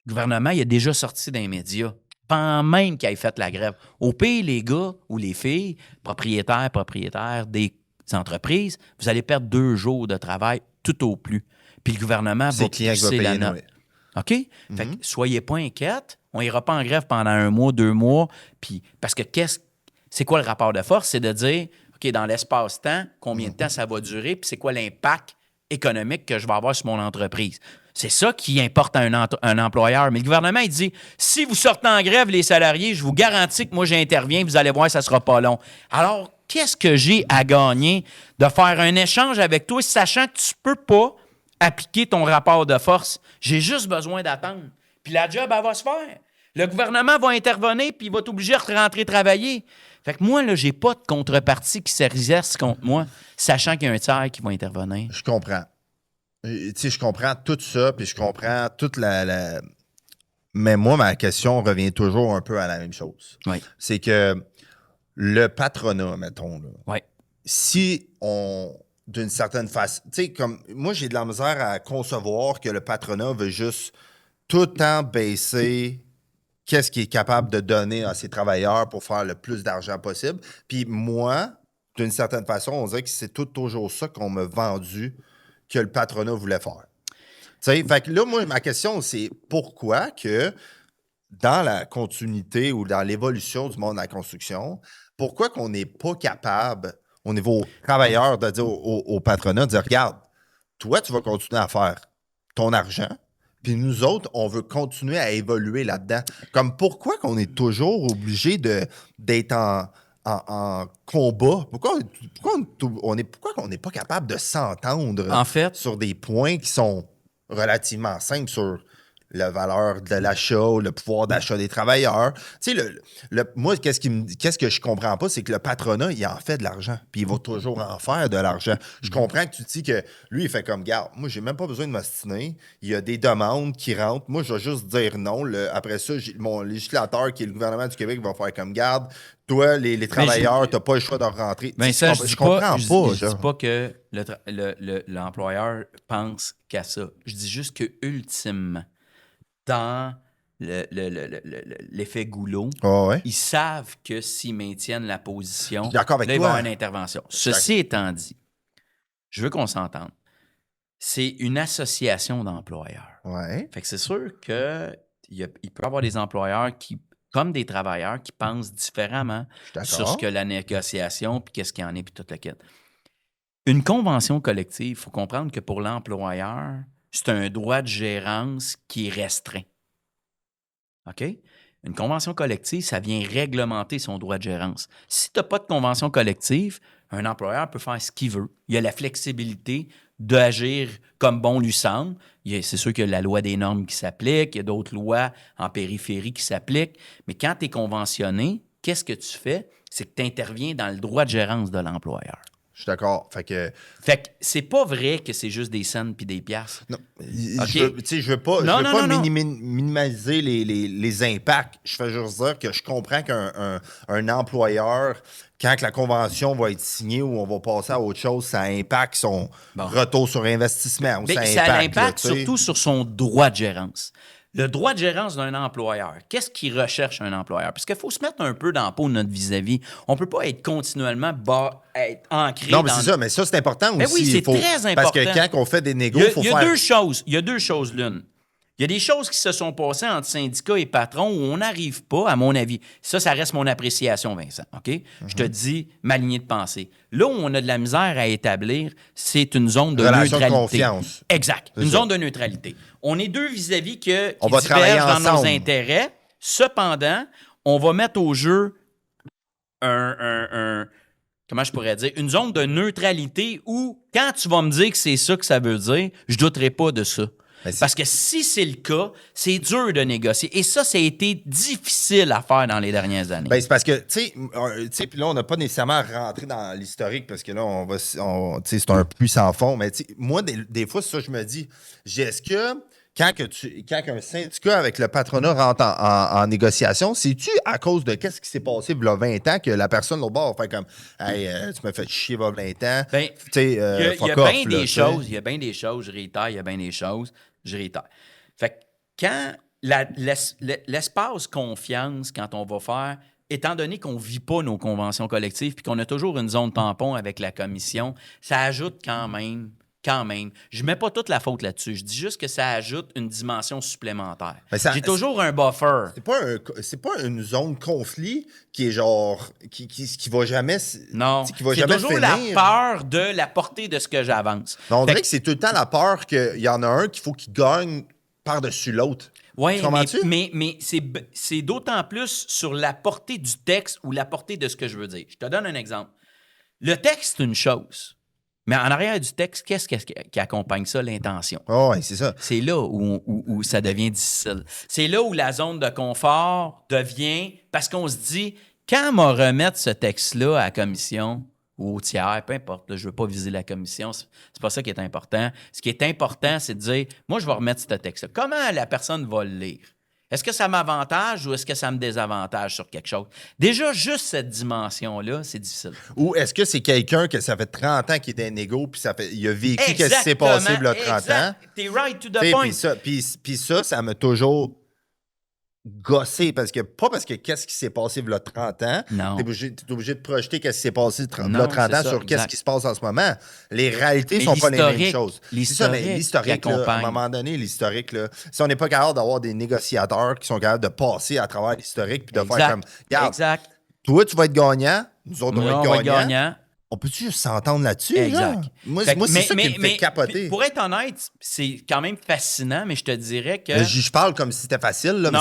le gouvernement, il a déjà sorti dans les médias, avant même qu'il ait fait la grève. Au pire, les gars ou les filles, propriétaires des entreprises, vous allez perdre 2 jours de travail tout au plus. Puis le gouvernement va pousser la note. OK? Fait que soyez pas inquiètes. On n'ira pas en grève pendant 1 mois, 2 mois. Puis, parce que c'est quoi le rapport de force? C'est de dire, OK, dans l'espace-temps, combien de temps ça va durer? Puis c'est quoi l'impact économique que je vais avoir sur mon entreprise? C'est ça qui importe à un employeur. Mais le gouvernement, il dit, si vous sortez en grève, les salariés, je vous garantis que moi, j'interviens, vous allez voir, ça ne sera pas long. Alors, qu'est-ce que j'ai à gagner de faire un échange avec toi, sachant que tu ne peux pas appliquer ton rapport de force? J'ai juste besoin d'attendre. Puis la job, elle va se faire. Le gouvernement va intervenir, puis il va t'obliger à rentrer travailler. Fait que moi, là, j'ai pas de contrepartie qui s'exerce contre moi, sachant qu'il y a un tiers qui va intervenir. Je comprends. Tu sais, je comprends tout ça, puis je comprends toute la... Mais moi, ma question revient toujours un peu à la même chose. Oui. C'est que le patronat, mettons, là, Oui. si on... d'une certaine façon... Tu sais, comme... Moi, j'ai de la misère à concevoir que le patronat veut juste tout le temps baisser qu'est-ce qu'il est capable de donner à ses travailleurs pour faire le plus d'argent possible. Puis moi, d'une certaine façon, on dirait que c'est toujours ça qu'on m'a vendu que le patronat voulait faire. T'sais, fait que là, moi, ma question, c'est pourquoi que dans la continuité ou dans l'évolution du monde de la construction, pourquoi qu'on n'est pas capable, au niveau travailleur, de dire au patronat, de dire, regarde, toi, tu vas continuer à faire ton argent, puis nous autres, on veut continuer à évoluer là-dedans. Comme pourquoi qu'on est toujours obligé d'être en combat? Pourquoi on n'est pas capable de s'entendre En fait, sur des points qui sont relativement simples sur la valeur de l'achat, le pouvoir d'achat des travailleurs? Tu sais, moi, qu'est-ce que je comprends pas, c'est que le patronat, il en fait de l'argent, puis il va toujours en faire de l'argent. Je comprends que tu dis que lui, il fait comme, garde, moi, j'ai même pas besoin de m'ostiner. Il y a des demandes qui rentrent. Moi, je vais juste dire non. Après ça, mon législateur, qui est le gouvernement du Québec, va faire comme, garde, toi, les travailleurs, t'as pas le choix de rentrer. Mais ça, je comprends pas. Je dis pas que l'employeur pense qu'à ça. Je dis juste que, ultimement, dans l'effet goulot. Ah ouais. Ils savent que s'ils maintiennent la position, Je suis d'accord avec là, il toi. va y avoir une intervention. Ceci étant dit, je veux qu'on s'entende. C'est une association d'employeurs. Ouais. Fait que c'est sûr qu'il peut y avoir des employeurs qui, comme des travailleurs, qui pensent différemment sur ce que la négociation, puis qu'est-ce qu'il y en est, puis toute la quête. Une convention collective, il faut comprendre que pour l'employeur, c'est un droit de gérance qui est restreint. OK? Une convention collective, ça vient réglementer son droit de gérance. Si tu n'as pas de convention collective, un employeur peut faire ce qu'il veut. Il a la flexibilité d'agir comme bon lui semble. C'est sûr qu'il y a la loi des normes qui s'applique, il y a d'autres lois en périphérie qui s'appliquent, mais quand tu es conventionné, qu'est-ce que tu fais? C'est que tu interviens dans le droit de gérance de l'employeur. Je suis d'accord. Fait que c'est pas vrai que c'est juste des cents puis des piastres. non, OK. je veux pas minimiser les impacts. Je fais juste dire que je comprends qu'un employeur, quand la convention va être signée ou on va passer à autre chose, ça impacte son retour sur investissement. Ou ça impacte surtout sur son droit de gérance. Le droit de gérance d'un employeur, qu'est-ce qu'il recherche un employeur? Parce qu'il faut se mettre un peu dans la peau de notre vis-à-vis. On ne peut pas être continuellement être ancré non, mais c'est ça. Mais ça, c'est important aussi. Oui, c'est très important. Parce que quand on fait des négos, il faut faire... Il y a deux choses l'une. Il y a des choses qui se sont passées entre syndicats et patrons où on n'arrive pas, à mon avis. Ça reste mon appréciation, Vincent. OK? Je te dis ma lignée de pensée. Là où on a de la misère à établir, c'est une zone de relation neutralité. De confiance. Exact. Une zone de neutralité. On est deux vis-à-vis qui divergent dans nos ensemble. intérêts. Cependant, on va mettre au jeu comment je pourrais dire, une zone de neutralité où, quand tu vas me dire que c'est ça que ça veut dire, je ne douterai pas de ça. Parce que si c'est le cas, c'est dur de négocier. Et ça a été difficile à faire dans les dernières années. Ben, c'est parce que, tu sais, puis là, on n'a pas nécessairement rentré dans l'historique parce que là, c'est un puits sans fond. Mais moi, des fois, ça, je me dis, est-ce que quand un syndicat avec le patronat rentre en négociation, c'est-tu à cause de qu'est-ce qui s'est passé il y a 20 ans que la personne au bord va faire comme hey, tu m'as fait chier il y a 20 ans? Ben, il y a bien des choses, il y a bien des choses, je réitère, il y a bien des choses, je réitère. Fait que quand l'espace confiance, quand on va faire, étant donné qu'on ne vit pas nos conventions collectives puis qu'on a toujours une zone tampon avec la commission, ça ajoute quand même. Je ne mets pas toute la faute là-dessus. Je dis juste que ça ajoute une dimension supplémentaire. J'ai toujours un buffer. C'est pas une zone conflit qui est genre... qui va jamais... Non, qui va c'est jamais toujours finir. la peur de la portée de ce que j'avance. Non, on dirait que c'est tout le temps la peur qu'il y en a un qu'il faut qu'il gagne par-dessus l'autre. Oui, mais c'est d'autant plus sur la portée du texte ou la portée de ce que je veux dire. Je te donne un exemple. Le texte, c'est une chose. Mais en arrière du texte, qu'est-ce qui accompagne ça? L'intention. Oh, oui, c'est ça. C'est là où ça devient difficile. C'est là où la zone de confort devient... Parce qu'on se dit, quand on va remettre ce texte-là à la commission ou au tiers, peu importe, là, je ne veux pas viser la commission, c'est pas ça qui est important. Ce qui est important, c'est de dire, moi, je vais remettre ce texte-là. Comment la personne va le lire? Est-ce que ça m'avantage ou est-ce que ça me désavantage sur quelque chose? Déjà, juste cette dimension-là, c'est difficile. Ou est-ce que c'est quelqu'un que ça fait 30 ans qu'il est un négo puis il a vécu ce qui s'est passé il y a 30 ans? T'es right to the point. Puis ça m'a toujours gossé parce que qu'est-ce qui s'est passé il y a 30 ans. Non. T'es obligé de projeter qu'est-ce qui s'est passé il y a 30 ans sur qu'est-ce qui se passe en ce moment. Les réalités ne sont pas les mêmes choses. C'est ça, mais l'historique, là, à un moment donné, l'historique, là, si on n'est pas capable d'avoir des négociateurs qui sont capables de passer à travers l'historique puis de faire comme, regarde, toi, tu vas être gagnant, nous autres, on va être gagnants. On peut-tu juste s'entendre là-dessus? Exact. Genre? Moi, c'est ça qui me fait capoter. Pour être honnête, c'est quand même fascinant, mais je te dirais que... Je parle comme si c'était facile, là, mais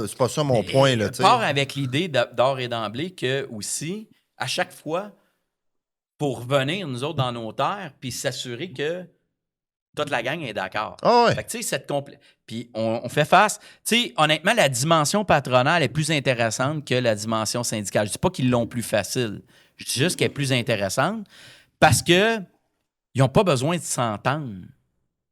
c'est pas ça mon point. Là, je pars avec l'idée d'or et d'emblée que aussi, à chaque fois, pour revenir, nous autres, dans nos terres, puis s'assurer que toute la gang est d'accord. Oh ouais. Fait que, tu sais, puis on fait face. Tu sais, honnêtement, la dimension patronale est plus intéressante que la dimension syndicale. Je dis pas qu'ils l'ont plus facile. Je dis juste qu'elle est plus intéressante parce que ils n'ont pas besoin de s'entendre,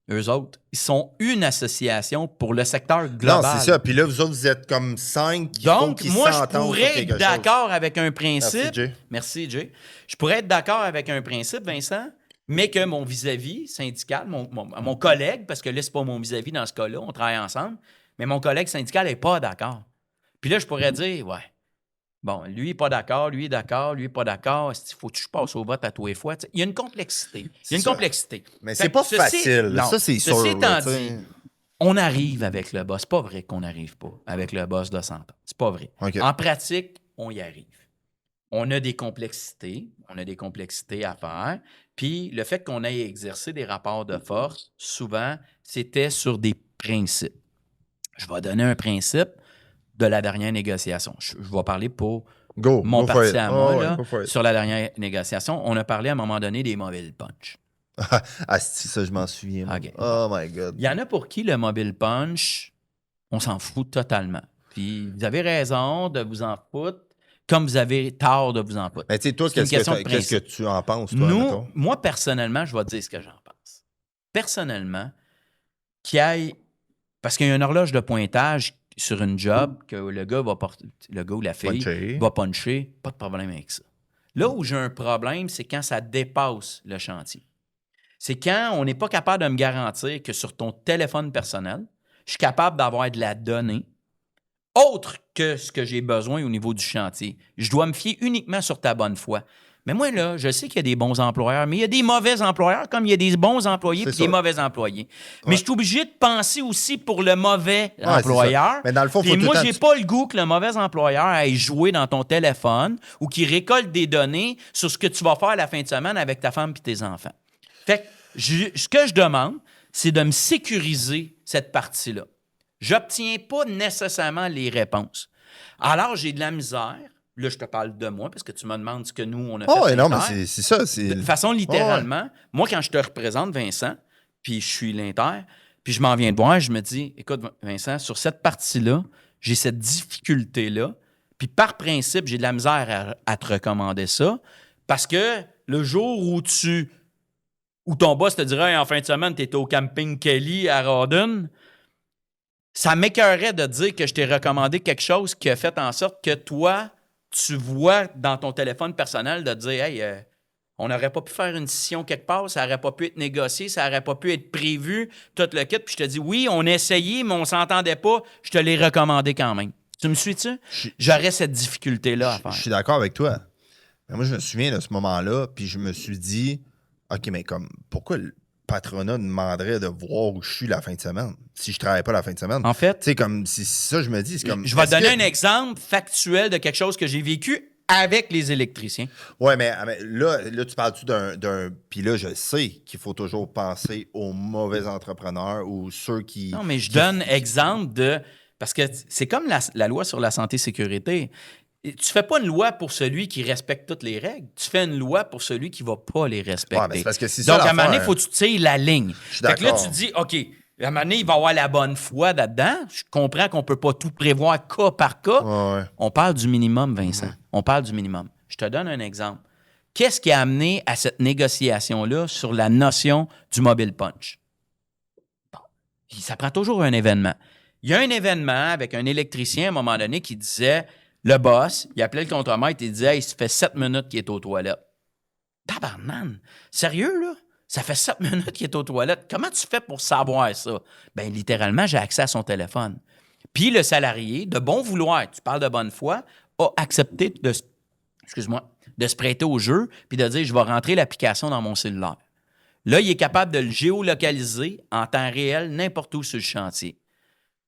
eux autres. Ils sont une association pour le secteur global. Non, c'est ça. Puis là, vous autres, vous êtes comme 5 qui font qu'ils moi, s'entendent. Je pourrais être d'accord avec un principe. Merci, Jay. Merci, Jay. Je pourrais être d'accord avec un principe, Vincent, mais que mon vis-à-vis syndical, mon collègue, parce que là, c'est pas mon vis-à-vis dans ce cas-là, on travaille ensemble, Mais mon collègue syndical n'est pas d'accord. Puis là, je pourrais dire, ouais, bon, lui n'est pas d'accord, lui est d'accord, lui n'est pas d'accord. Il faut que je passe au vote à tous les fois. T'sais, il y a une complexité. Il y a une complexité. Mais c'est pas facile. Non, ça, c'est sûr. Ceci étant dit, on arrive avec le boss. C'est pas vrai qu'on n'arrive pas avec le boss de 100 ans. C'est pas vrai. Okay. En pratique, on y arrive. On a des complexités à faire. Puis le fait qu'on ait exercé des rapports de force, souvent, c'était sur des principes. Je vais donner un principe de la dernière négociation. Je vais parler pour mon parti à moi. Là, sur la dernière négociation, on a parlé à un moment donné des mobile punch. Ah, ça, je m'en souviens. Okay. Oh my God. Il y en a pour qui le mobile punch, on s'en fout totalement. Puis vous avez raison de vous en foutre, comme vous avez tort de vous en foutre. Mais tu sais, toi, qu'est-ce que tu en penses, toi? Moi, personnellement, je vais te dire ce que j'en pense. Personnellement, qu'il y ait... Parce qu'il y a une horloge de pointage sur une job que le gars ou la fille va puncher, pas de problème avec ça. Là où j'ai un problème, c'est quand ça dépasse le chantier. C'est quand on n'est pas capable de me garantir que sur ton téléphone personnel, je suis capable d'avoir de la donnée autre que ce que j'ai besoin au niveau du chantier. Je dois me fier uniquement sur ta bonne foi. Mais moi, là, je sais qu'il y a des bons employeurs, mais il y a des mauvais employeurs comme il y a des bons employés et des mauvais employés. Ouais. Mais je suis obligé de penser aussi pour le mauvais employeur. Mais dans le fond, et moi, j'ai pas le goût que le mauvais employeur aille jouer dans ton téléphone ou qu'il récolte des données sur ce que tu vas faire la fin de semaine avec ta femme et tes enfants. Fait que ce que je demande, c'est de me sécuriser cette partie-là. J'obtiens pas nécessairement les réponses. Alors, j'ai de la misère. Là, je te parle de moi parce que tu me demandes ce que nous, on a fait. Oh, non, mais c'est ça. De façon littéralement, moi, quand je te représente, Vincent, puis je suis l'Inter, puis je m'en viens de voir, je me dis, écoute, Vincent, sur cette partie-là, j'ai cette difficulté-là, puis par principe, j'ai de la misère à te recommander ça parce que le jour où ton boss te dirait, hey, en fin de semaine, tu étais au camping Kelly à Rawdon, ça m'écœurait de dire que je t'ai recommandé quelque chose qui a fait en sorte que toi, tu vois dans ton téléphone personnel de te dire « Hey, on n'aurait pas pu faire une scission quelque part, ça n'aurait pas pu être négocié, ça n'aurait pas pu être prévu, tout le kit. » Puis je te dis « Oui, on a essayé, mais on ne s'entendait pas. Je te l'ai recommandé quand même. » Tu me suis-tu? J'aurais cette difficulté-là à faire. Je suis d'accord avec toi. Mais moi, je me souviens de ce moment-là, puis je me suis dit « OK, mais comme, pourquoi le patronat demanderait de voir où je suis la fin de semaine si je ne travaille pas la fin de semaine? » En fait, tu sais, comme, c'est ça, je me dis, c'est comme... Je vais te donner un exemple factuel de quelque chose que j'ai vécu avec les électriciens. Oui, mais là, tu parles-tu d'un... Puis là, je sais qu'il faut toujours penser aux mauvais entrepreneurs ou ceux qui... Non, mais je donne exemple de... Parce que c'est comme la loi sur la santé-sécurité. Tu fais pas une loi pour celui qui respecte toutes les règles. Tu fais une loi pour celui qui va pas les respecter. Ouais, c'est parce que c'est donc, ça, à un moment donné, il faut que tu tires la ligne. Fait que là, tu dis, OK, à un moment donné, il va y avoir la bonne foi là-dedans. Je comprends qu'on peut pas tout prévoir cas par cas. Ouais. On parle du minimum, Vincent. On parle du minimum. Je te donne un exemple. Qu'est-ce qui a amené à cette négociation-là sur la notion du mobile punch? Bon, ça prend toujours un événement. Il y a un événement avec un électricien à un moment donné qui disait... Le boss, il appelait le contremaître et il disait « Hey, ça fait 7 minutes qu'il est aux toilettes. » Tabarnane! Sérieux, là? Ça fait 7 minutes qu'il est aux toilettes. Comment tu fais pour savoir ça? Bien, littéralement, j'ai accès à son téléphone. Puis le salarié, de bon vouloir, tu parles de bonne foi, a accepté de se prêter au jeu puis de dire « Je vais rentrer l'application dans mon cellulaire. » Là, il est capable de le géolocaliser en temps réel n'importe où sur le chantier.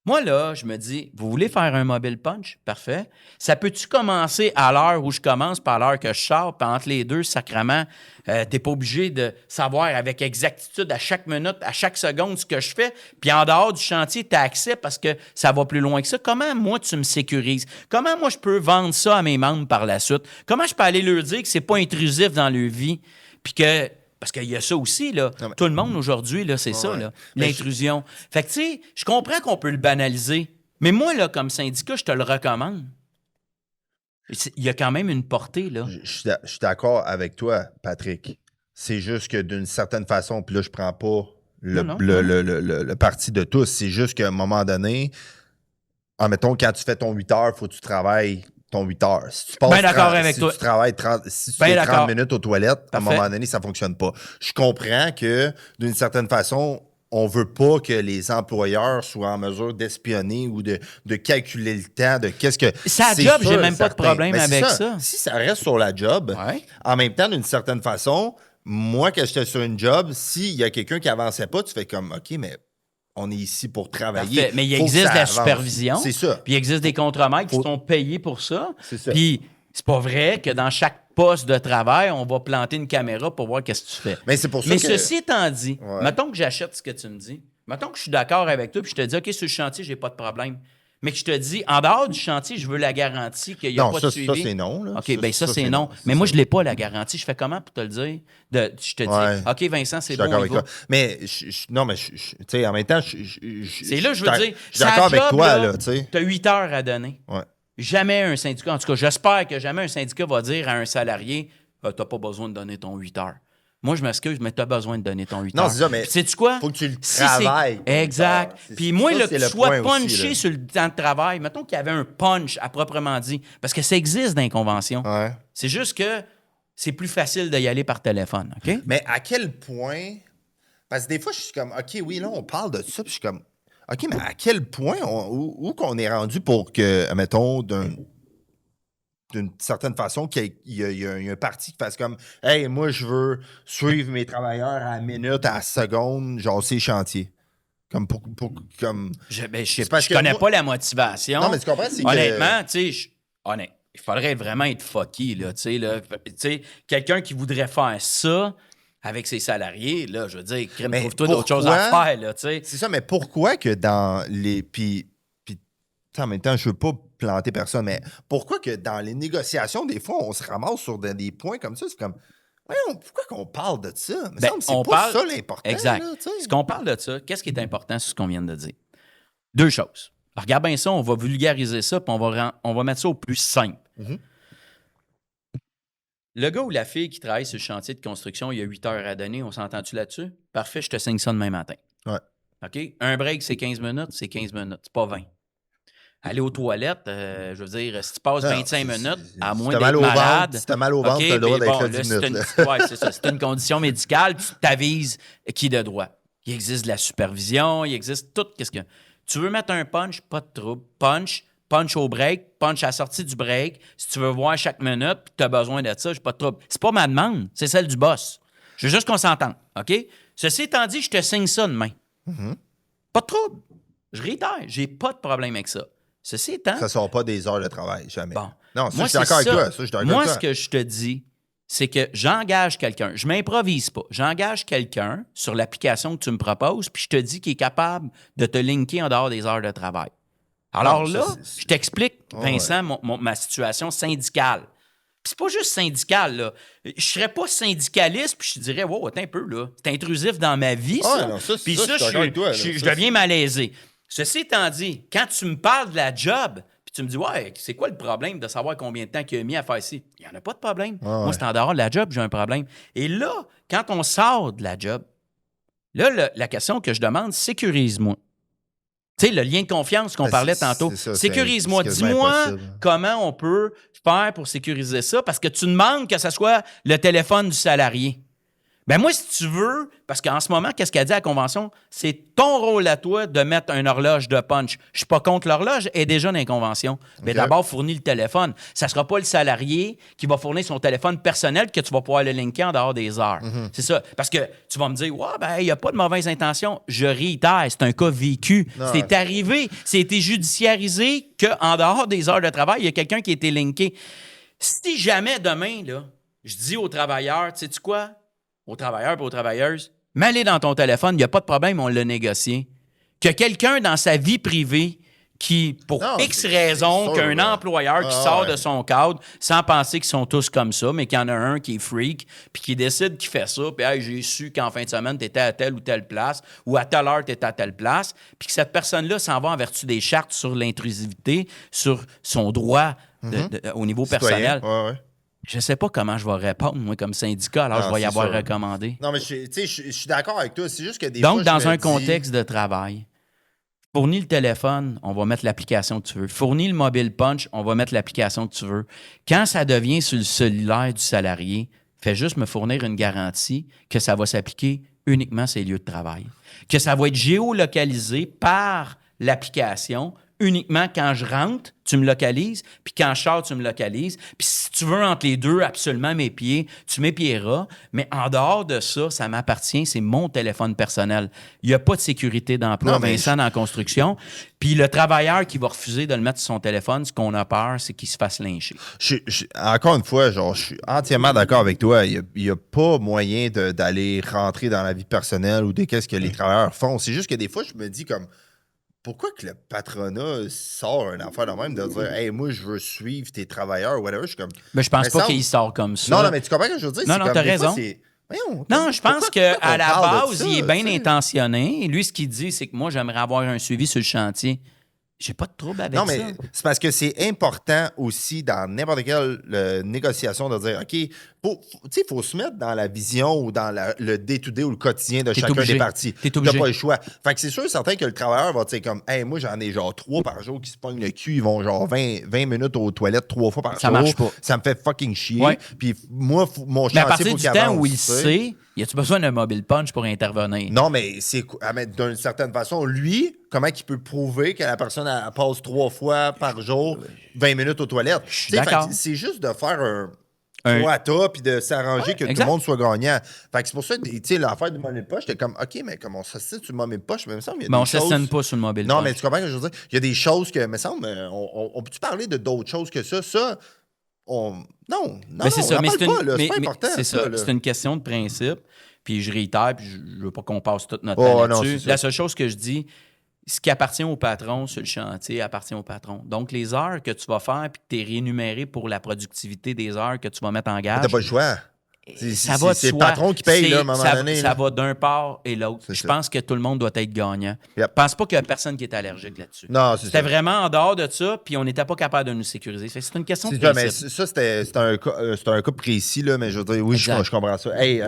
Moi, là, je me dis, vous voulez faire un mobile punch? Parfait. Ça peut-tu commencer à l'heure où je commence, pas à l'heure que je sors, puis entre les deux, sacrément, t'es pas obligé de savoir avec exactitude à chaque minute, à chaque seconde ce que je fais, puis en dehors du chantier, tu as accès parce que ça va plus loin que ça. Comment, moi, tu me sécurises? Comment, moi, je peux vendre ça à mes membres par la suite? Comment je peux aller leur dire que c'est pas intrusif dans leur vie? Puis que... Parce qu'il y a ça aussi, là. Non, mais... Tout le monde, aujourd'hui, là, c'est ça, là, l'intrusion. Fait que, tu sais, je comprends qu'on peut le banaliser, mais moi, là, comme syndicat, je te le recommande. Il y a quand même une portée, là. Je suis d'accord avec toi, Patrick. C'est juste que d'une certaine façon, puis là, je prends pas le parti de tous, c'est juste qu'à un moment donné, admettons, quand tu fais ton 8 heures, il faut que tu travailles ton 8 heures. Si tu passes tu travailles 30 minutes aux toilettes, à un moment donné, ça ne fonctionne pas. Je comprends que, d'une certaine façon, on veut pas que les employeurs soient en mesure d'espionner ou de calculer le temps de qu'est-ce que... Sa c'est job, sûr, j'ai même pas de certain. problème Mais c'est avec ça. Si ça reste sur la job, Ouais. en même temps, d'une certaine façon, moi, quand j'étais sur une job, s'il y a quelqu'un qui avançait pas, tu fais comme, OK, mais on est ici pour travailler. Parfait. Mais il Faut que existe ça de la avance. supervision. C'est ça. Puis il existe des contremaîtres qui Faut- sont payés pour ça. C'est ça. Puis c'est pas vrai que dans chaque poste de travail, on va planter une caméra pour voir qu'est-ce que tu fais. Mais c'est pour ça Mais que... ceci étant dit, Ouais. mettons que j'achète ce que tu me dis. Mettons que je suis d'accord avec toi puis je te dis, OK, sur le chantier, j'ai pas de problème. Mais que je te dis, en dehors du chantier, je veux la garantie qu'il n'y a Non, pas ça, de suivi. ça, c'est non. Là. OK, bien ça, c'est c'est non. Mais moi, je l'ai pas, la garantie. Je fais comment pour te le dire? Je te dis, Ouais. OK, Vincent, c'est Je suis bon, d'accord on y avec va. toi. Mais, non, mais, tu sais, en même temps, C'est là, je veux dire, je suis d'accord sa avec job, toi, là, tu sais. Tu as 8 heures à donner. Ouais. Jamais un syndicat, en tout cas, j'espère que jamais un syndicat va dire à un salarié, tu n'as pas besoin de donner ton 8 heures. Moi, je m'excuse, mais tu as besoin de donner ton 8 heures. Non, c'est ça, mais sais-tu quoi? faut que tu le Si c'est- travailles. Exact. C'est- Puis moi, ça, là, c'est que tu le sois point aussi, punché là. sur le temps de travail, mettons qu'il y avait un punch à proprement dit, parce que ça existe dans les conventions. Ouais. C'est juste que c'est plus facile d'y aller par téléphone, OK? Mais à quel point... Parce que des fois, je suis comme, OK, oui, là, on parle de ça, puis je suis comme, OK, mais à quel point, où qu'on est rendu pour que, mettons, d'une certaine façon, qu'il y a un parti qui fasse comme, hey, moi, je veux suivre mes travailleurs à la minute, à la seconde, genre, c'est chantier. Comme comme... Je C'est parce que connais moi- pas la motivation. Non, mais tu comprends, c'est que... Honnêtement, tu sais, il faudrait vraiment être fucky, là, tu sais, là. Tu sais, quelqu'un qui voudrait faire ça avec ses salariés, là, je veux dire, crème, Mais trouve-toi d'autres choses à pourquoi- faire, là, tu sais. C'est ça, mais pourquoi que dans les... Puis en même temps, je veux pas planter personne, mais pourquoi que dans les négociations, des fois, on se ramasse sur des points comme ça? C'est comme, voyons, pourquoi qu'on parle de ça? Mais Ben, c'est on pas parle- ça l'important. Exact. Là, tu sais. Si on parle de ça, qu'est-ce qui est important sur ce qu'on vient de dire? Deux choses. Alors, regarde bien ça, on va vulgariser ça, puis on va mettre ça au plus simple. Mhm. Le gars ou la fille qui travaille sur le chantier de construction, il y a 8 heures à donner, on s'entend-tu là-dessus? Parfait, je te signe ça demain matin. Ouais. OK? Un break, c'est 15 minutes, c'est 15 minutes, c'est pas 20. Aller aux toilettes, je veux dire, si tu passes Non, 25 minutes, à si moins t'as d'être mal au ventre, malade... si t'as mal au ventre, OK, t'as le droit mais d'être bon, là 10 là, minutes. ouais, c'est ça. C'est une condition médicale, tu t'avises qui de droit. Il existe de la supervision, il existe tout. Qu'est-ce que... Tu veux mettre un punch, pas de trouble. Punch au break, punch à la sortie du break. Si tu veux voir chaque minute puis tu as besoin de ça, j'ai pas de trouble. C'est pas ma demande, c'est celle du boss. Je veux juste qu'on s'entende, OK? Ceci étant dit, je te signe ça demain. Mhm. Pas de trouble. Je réitère, j'ai pas de problème avec ça. Ceci étant... Ça ne sort pas des heures de travail, jamais. Bon. Non, ça, Moi, je suis d'accord c'est avec ça. toi. Ça, je suis d'accord Moi, avec ce toi. que je te dis, c'est que j'engage quelqu'un. Je m'improvise pas. J'engage quelqu'un sur l'application que tu me proposes, puis je te dis qu'il est capable de te linker en dehors des heures de travail. Alors Non, là, ça, c'est- je t'explique, Ouais, Vincent, ma situation syndicale. Puis c'est pas juste syndical, là. Je serais pas syndicaliste, puis je te dirais, wow, attends un peu, là. C'est intrusif dans ma vie, ça. non, ça, Puis ça, je suis d'accord avec toi, là. je Ça, deviens malaisé. Ceci étant dit, quand tu me parles de la job, puis tu me dis, ouais, c'est quoi le problème de savoir combien de temps qu'il a mis à faire ci? Il n'y en a pas de problème. Moi, ouais. c'est en dehors de la job, j'ai un problème. Et là, quand on sort de la job, là, la question que je demande, sécurise-moi. Tu sais, le lien de confiance qu'on Ben, parlait c'est- tantôt. c'est ça, Sécurise-moi. c'est quasiment Dis-moi impossible. comment on peut faire pour sécuriser ça, parce que tu demandes que ce soit le téléphone du salarié. Ben moi, si tu veux, parce qu'en ce moment, qu'est-ce qu'elle dit à la Convention? C'est ton rôle à toi de mettre une horloge de punch. Je suis pas contre l'horloge, elle est déjà dans les conventions. Mais OK. d'abord, fournis le téléphone. Ça sera pas le salarié qui va fournir son téléphone personnel que tu vas pouvoir le linker en dehors des heures. C'est ça. Parce que tu vas me dire, ouais, ben, il n'y a pas de mauvaise intention. Je réitère, c'est un cas vécu. Non. C'est arrivé. C'est judiciarisé qu'en dehors des heures de travail, il y a quelqu'un qui a été linké. Si jamais demain, là, je dis aux travailleurs, tu sais-tu quoi? Aux travailleurs et aux travailleuses, mets-les dans ton téléphone, il n'y a pas de problème, on l'a négocié. Que quelqu'un dans sa vie privée qui, pour Non, X c'est raison, sûr, qu'un là. employeur qui Ah, sort ouais. de son cadre sans penser qu'ils sont tous comme ça, mais qu'il y en a un qui est freak, puis qui décide qu'il fait ça, puis hey, j'ai su qu'en fin de semaine, tu étais à telle ou telle place, ou à telle heure, tu étais à telle place, puis que cette personne-là s'en va en vertu des chartes sur l'intrusivité, sur son droit au niveau Citoyen. personnel. Ouais, ouais. Je sais pas comment je vais répondre, moi, comme syndicat, alors Non, je vais y c'est avoir sûr. recommandé. Non, mais je suis d'accord avec toi. C'est juste que des fois, Donc, je dans me un dis- contexte de travail, fournis le téléphone, on va mettre l'application que tu veux. Fournis le mobile punch, on va mettre l'application que tu veux. Quand ça devient sur le cellulaire du salarié, fais juste me fournir une garantie que ça va s'appliquer uniquement ses lieux de travail. Que ça va être géolocalisé par l'application. Uniquement quand je rentre, tu me localises, puis quand je sors, tu me localises. Puis si tu veux entre les deux absolument mes pieds, tu m'épieras. Mais en dehors de ça, ça m'appartient, c'est mon téléphone personnel. Il n'y a pas de sécurité d'emploi, Vincent, dans la construction. Puis le travailleur qui va refuser de le mettre sur son téléphone, ce qu'on a peur, c'est qu'il se fasse lyncher. Encore une fois, je suis entièrement d'accord avec toi. Il n'y a pas moyen d'aller rentrer dans la vie personnelle ou qu'est-ce que les travailleurs font. C'est juste que des fois, je me dis comme... Pourquoi que le patronat sort une affaire de même de dire « Hey, moi, je veux suivre tes travailleurs » ou whatever. Je suis comme... Mais je pense pas qu'il sort comme ça. Non, mais tu comprends ce que je veux dire? Non, t'as raison. Non, je pense qu'à la base, il est bien intentionné. Lui, ce qu'il dit, c'est que moi, j'aimerais avoir un suivi sur le chantier. J'ai pas de trouble avec ça. Non, mais c'est parce que c'est important aussi dans n'importe quelle négociation de dire, OK, il faut se mettre dans la vision ou dans le day-to-day ou le quotidien de chacun des parties. T'es obligé. T'as pas le choix. Fait que c'est sûr et certain que le travailleur va dire comme, hey, moi, j'en ai genre 3 par jour qui se pognent le cul, ils vont genre 20 minutes aux toilettes 3 fois par jour. Ça marche pas. Ça me fait fucking chier. Ouais. Puis moi, mon chantier, mais à partir faut du qu'il temps avance, où il sait, y a-tu besoin d'un mobile punch pour intervenir? Non, mais d'une certaine façon, lui, comment il peut prouver que la personne elle passe 3 fois par jour 20 minutes aux toilettes? Je suis d'accord. C'est juste de faire un quota puis de s'arranger que tout le monde soit gagnant. Fait que c'est pour ça que l'affaire du mobile punch, j'étais comme OK, mais comment ça se fait sur le mobile punch? Mais on ne s'assène pas sur le mobile punch. Non, mais tu comprends ce que je veux dire? Il y a des choses que, me semble, on peut-tu parler de d'autres choses que ça? Ça, non, c'est ça, mais c'est pas important. C'est ça, c'est une question de principe. Puis je réitère, puis je ne veux pas qu'on passe toute notre temps là-dessus. La seule chose que je dis, ce qui appartient au patron sur le chantier appartient au patron. Donc, les heures que tu vas faire puis que tu es rémunéré pour la productivité des heures que tu vas mettre en gage... Tu n'as pas le choix. C'est le patron qui paye, là, à un moment donné. Ça va d'un part et l'autre. Je pense que tout le monde doit être gagnant. Je pense pas qu'il y a personne qui est allergique là-dessus. Non, c'était vraiment en dehors de ça, puis on n'était pas capable de nous sécuriser. C'est une question de principe. Mais ça, c'était un cas précis, là, mais je veux dire, oui, je comprends ça. Hey,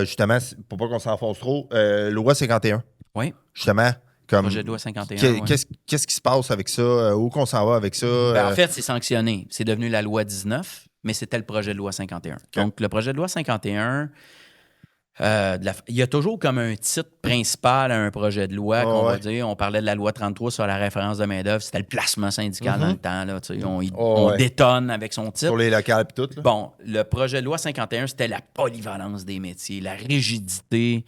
justement, pour pas qu'on s'enfonce trop, loi 51. Oui. Justement, comme... Projet de loi 51, Qu'est-ce qui se passe avec ça? Où qu'on s'en va avec ça? En fait, c'est sanctionné. C'est devenu la loi 19, mais c'était le projet de loi 51. Okay. Donc, le projet de loi 51, il y a toujours comme un titre principal à un projet de loi qu'on va dire. On parlait de la loi 33 sur la référence de main-d'œuvre. C'était le placement syndical dans le temps. Là, on détonne avec son titre. Sur les locales et tout. Là. Bon, le projet de loi 51, c'était la polyvalence des métiers, la rigidité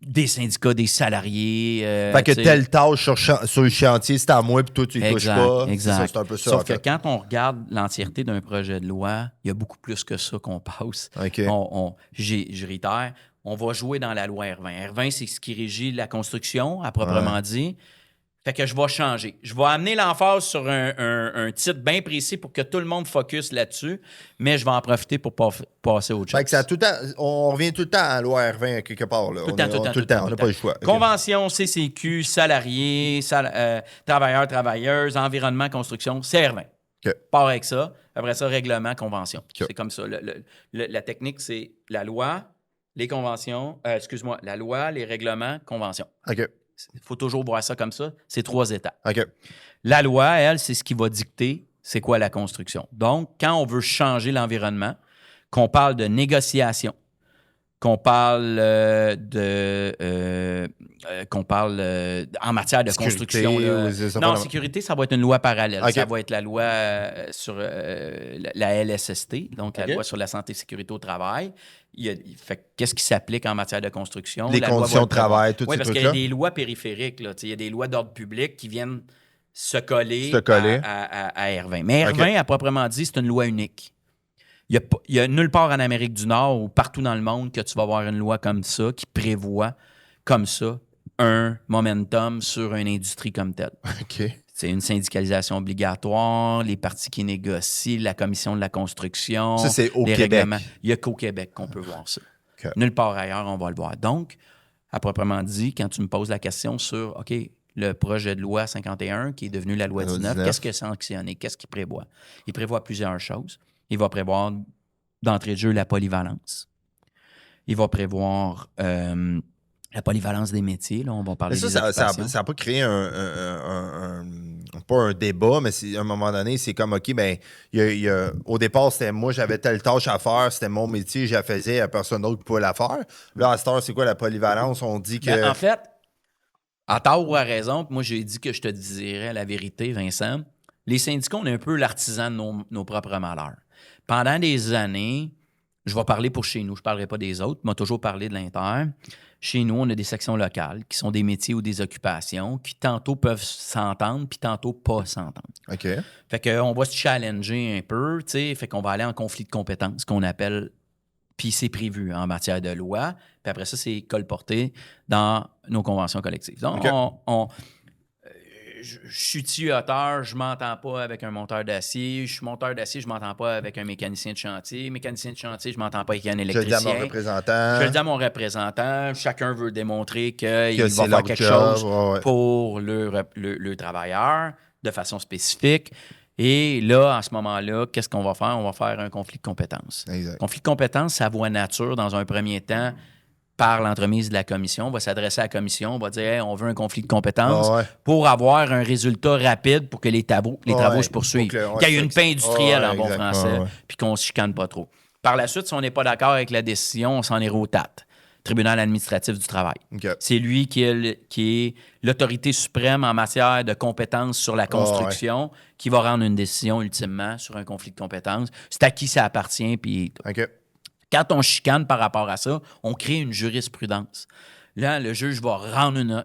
des syndicats, des salariés. Fait que telle tâche sur le chantier, c'est à moi, puis toi, tu y touches pas. Exact. C'est un peu ça. Sauf que quand on regarde l'entièreté d'un projet de loi, il y a beaucoup plus que ça qu'on passe. Okay. Je réitère, on va jouer dans la loi R20. R20, c'est ce qui régit la construction, à proprement dit. Fait que je vais changer. Je vais amener l'emphase sur un titre bien précis pour que tout le monde focus là-dessus, mais je vais en profiter pour passer au chat. Fait que ça, tout le temps, on revient tout le temps à la loi R20 quelque part. Là. Tout le temps. On n'a pas le choix. Convention, CCQ, salariés, travailleurs, travailleuses, environnement, construction, c'est R20. Part avec ça. Après ça, règlement, convention. C'est comme ça. La technique, c'est la loi, les conventions, la loi, les règlements, convention. OK. Il faut toujours voir ça comme ça. C'est 3 étapes. OK. La loi, elle, c'est ce qui va dicter c'est quoi la construction. Donc, quand on veut changer l'environnement, qu'on parle de négociation, qu'on parle en matière de construction. Non, sécurité, ça va être une loi parallèle. Okay. Ça va être la loi sur la LSST, donc la loi sur la santé et sécurité au travail. Qu'est-ce qui s'applique en matière de construction? Les conditions de travail, tout ça. Oui, parce qu'il y a des lois périphériques. Il y a des lois d'ordre public qui viennent se coller. À R20. Mais R20, à proprement dit, c'est une loi unique. Il y a nulle part en Amérique du Nord ou partout dans le monde que tu vas avoir une loi comme ça qui prévoit comme ça un momentum sur une industrie comme telle. OK. C'est une syndicalisation obligatoire, les parties qui négocient, la commission de la construction. Ça, c'est au Québec. Règlements. Il n'y a qu'au Québec qu'on peut voir ça. Okay. Nulle part ailleurs, on va le voir. Donc, à proprement dit, quand tu me poses la question sur, OK, le projet de loi 51, qui est devenu la loi 19, qu'est-ce que c'est sanctionné? Qu'est-ce qu'il prévoit? Il prévoit plusieurs choses. Il va prévoir, d'entrée de jeu, la polyvalence. Il va prévoir la polyvalence des métiers. Là, on va parler ça n'a pas créé un pas un débat, mais à un moment donné, c'est comme, OK, ben, au départ, c'était moi, j'avais telle tâche à faire, c'était mon métier, je la faisais, il n'y a personne d'autre qui pouvait la faire. Là, à cette heure, c'est quoi la polyvalence? On dit que... Ben, en fait, à tort ou à raison, moi, j'ai dit que je te dirais la vérité, Vincent. Les syndicats, on est un peu l'artisan de nos propres malheurs. Pendant des années, je vais parler pour chez nous, je ne parlerai pas des autres, mais m'a toujours parlé de l'Inter. Chez nous, on a des sections locales qui sont des métiers ou des occupations qui tantôt peuvent s'entendre puis tantôt pas s'entendre. OK. Fait qu'on va se challenger un peu, tu sais, fait qu'on va aller en conflit de compétences, qu'on appelle, puis c'est prévu en matière de loi, puis après ça, c'est colporté dans nos conventions collectives. Donc, OK. je suis tuyauteur, je m'entends pas avec un monteur d'acier. Je suis monteur d'acier, je m'entends pas avec un mécanicien de chantier. Mécanicien de chantier, je m'entends pas avec un électricien. Je le dis à mon représentant. Je le dis à mon représentant. Chacun veut démontrer qu'il va faire quelque chose pour le travailleur de façon spécifique. Et là, en ce moment-là, qu'est-ce qu'on va faire? On va faire un conflit de compétences. Exact. Conflit de compétences, ça voit nature dans un premier temps par l'entremise de la commission. On va s'adresser à la commission, on va dire hey, on veut un conflit de compétences pour avoir un résultat rapide pour que les travaux se poursuivent. Qu'il y ait une paix industrielle en bon français, puis qu'on ne se chicane pas trop. Par la suite, si on n'est pas d'accord avec la décision, on s'en est au TAT, Tribunal administratif du travail. Okay. C'est lui qui est l'autorité suprême en matière de compétences sur la construction qui va rendre une décision ultimement sur un conflit de compétences. C'est à qui ça appartient, puis... OK. Quand on chicane par rapport à ça, on crée une jurisprudence. Là, le juge va rendre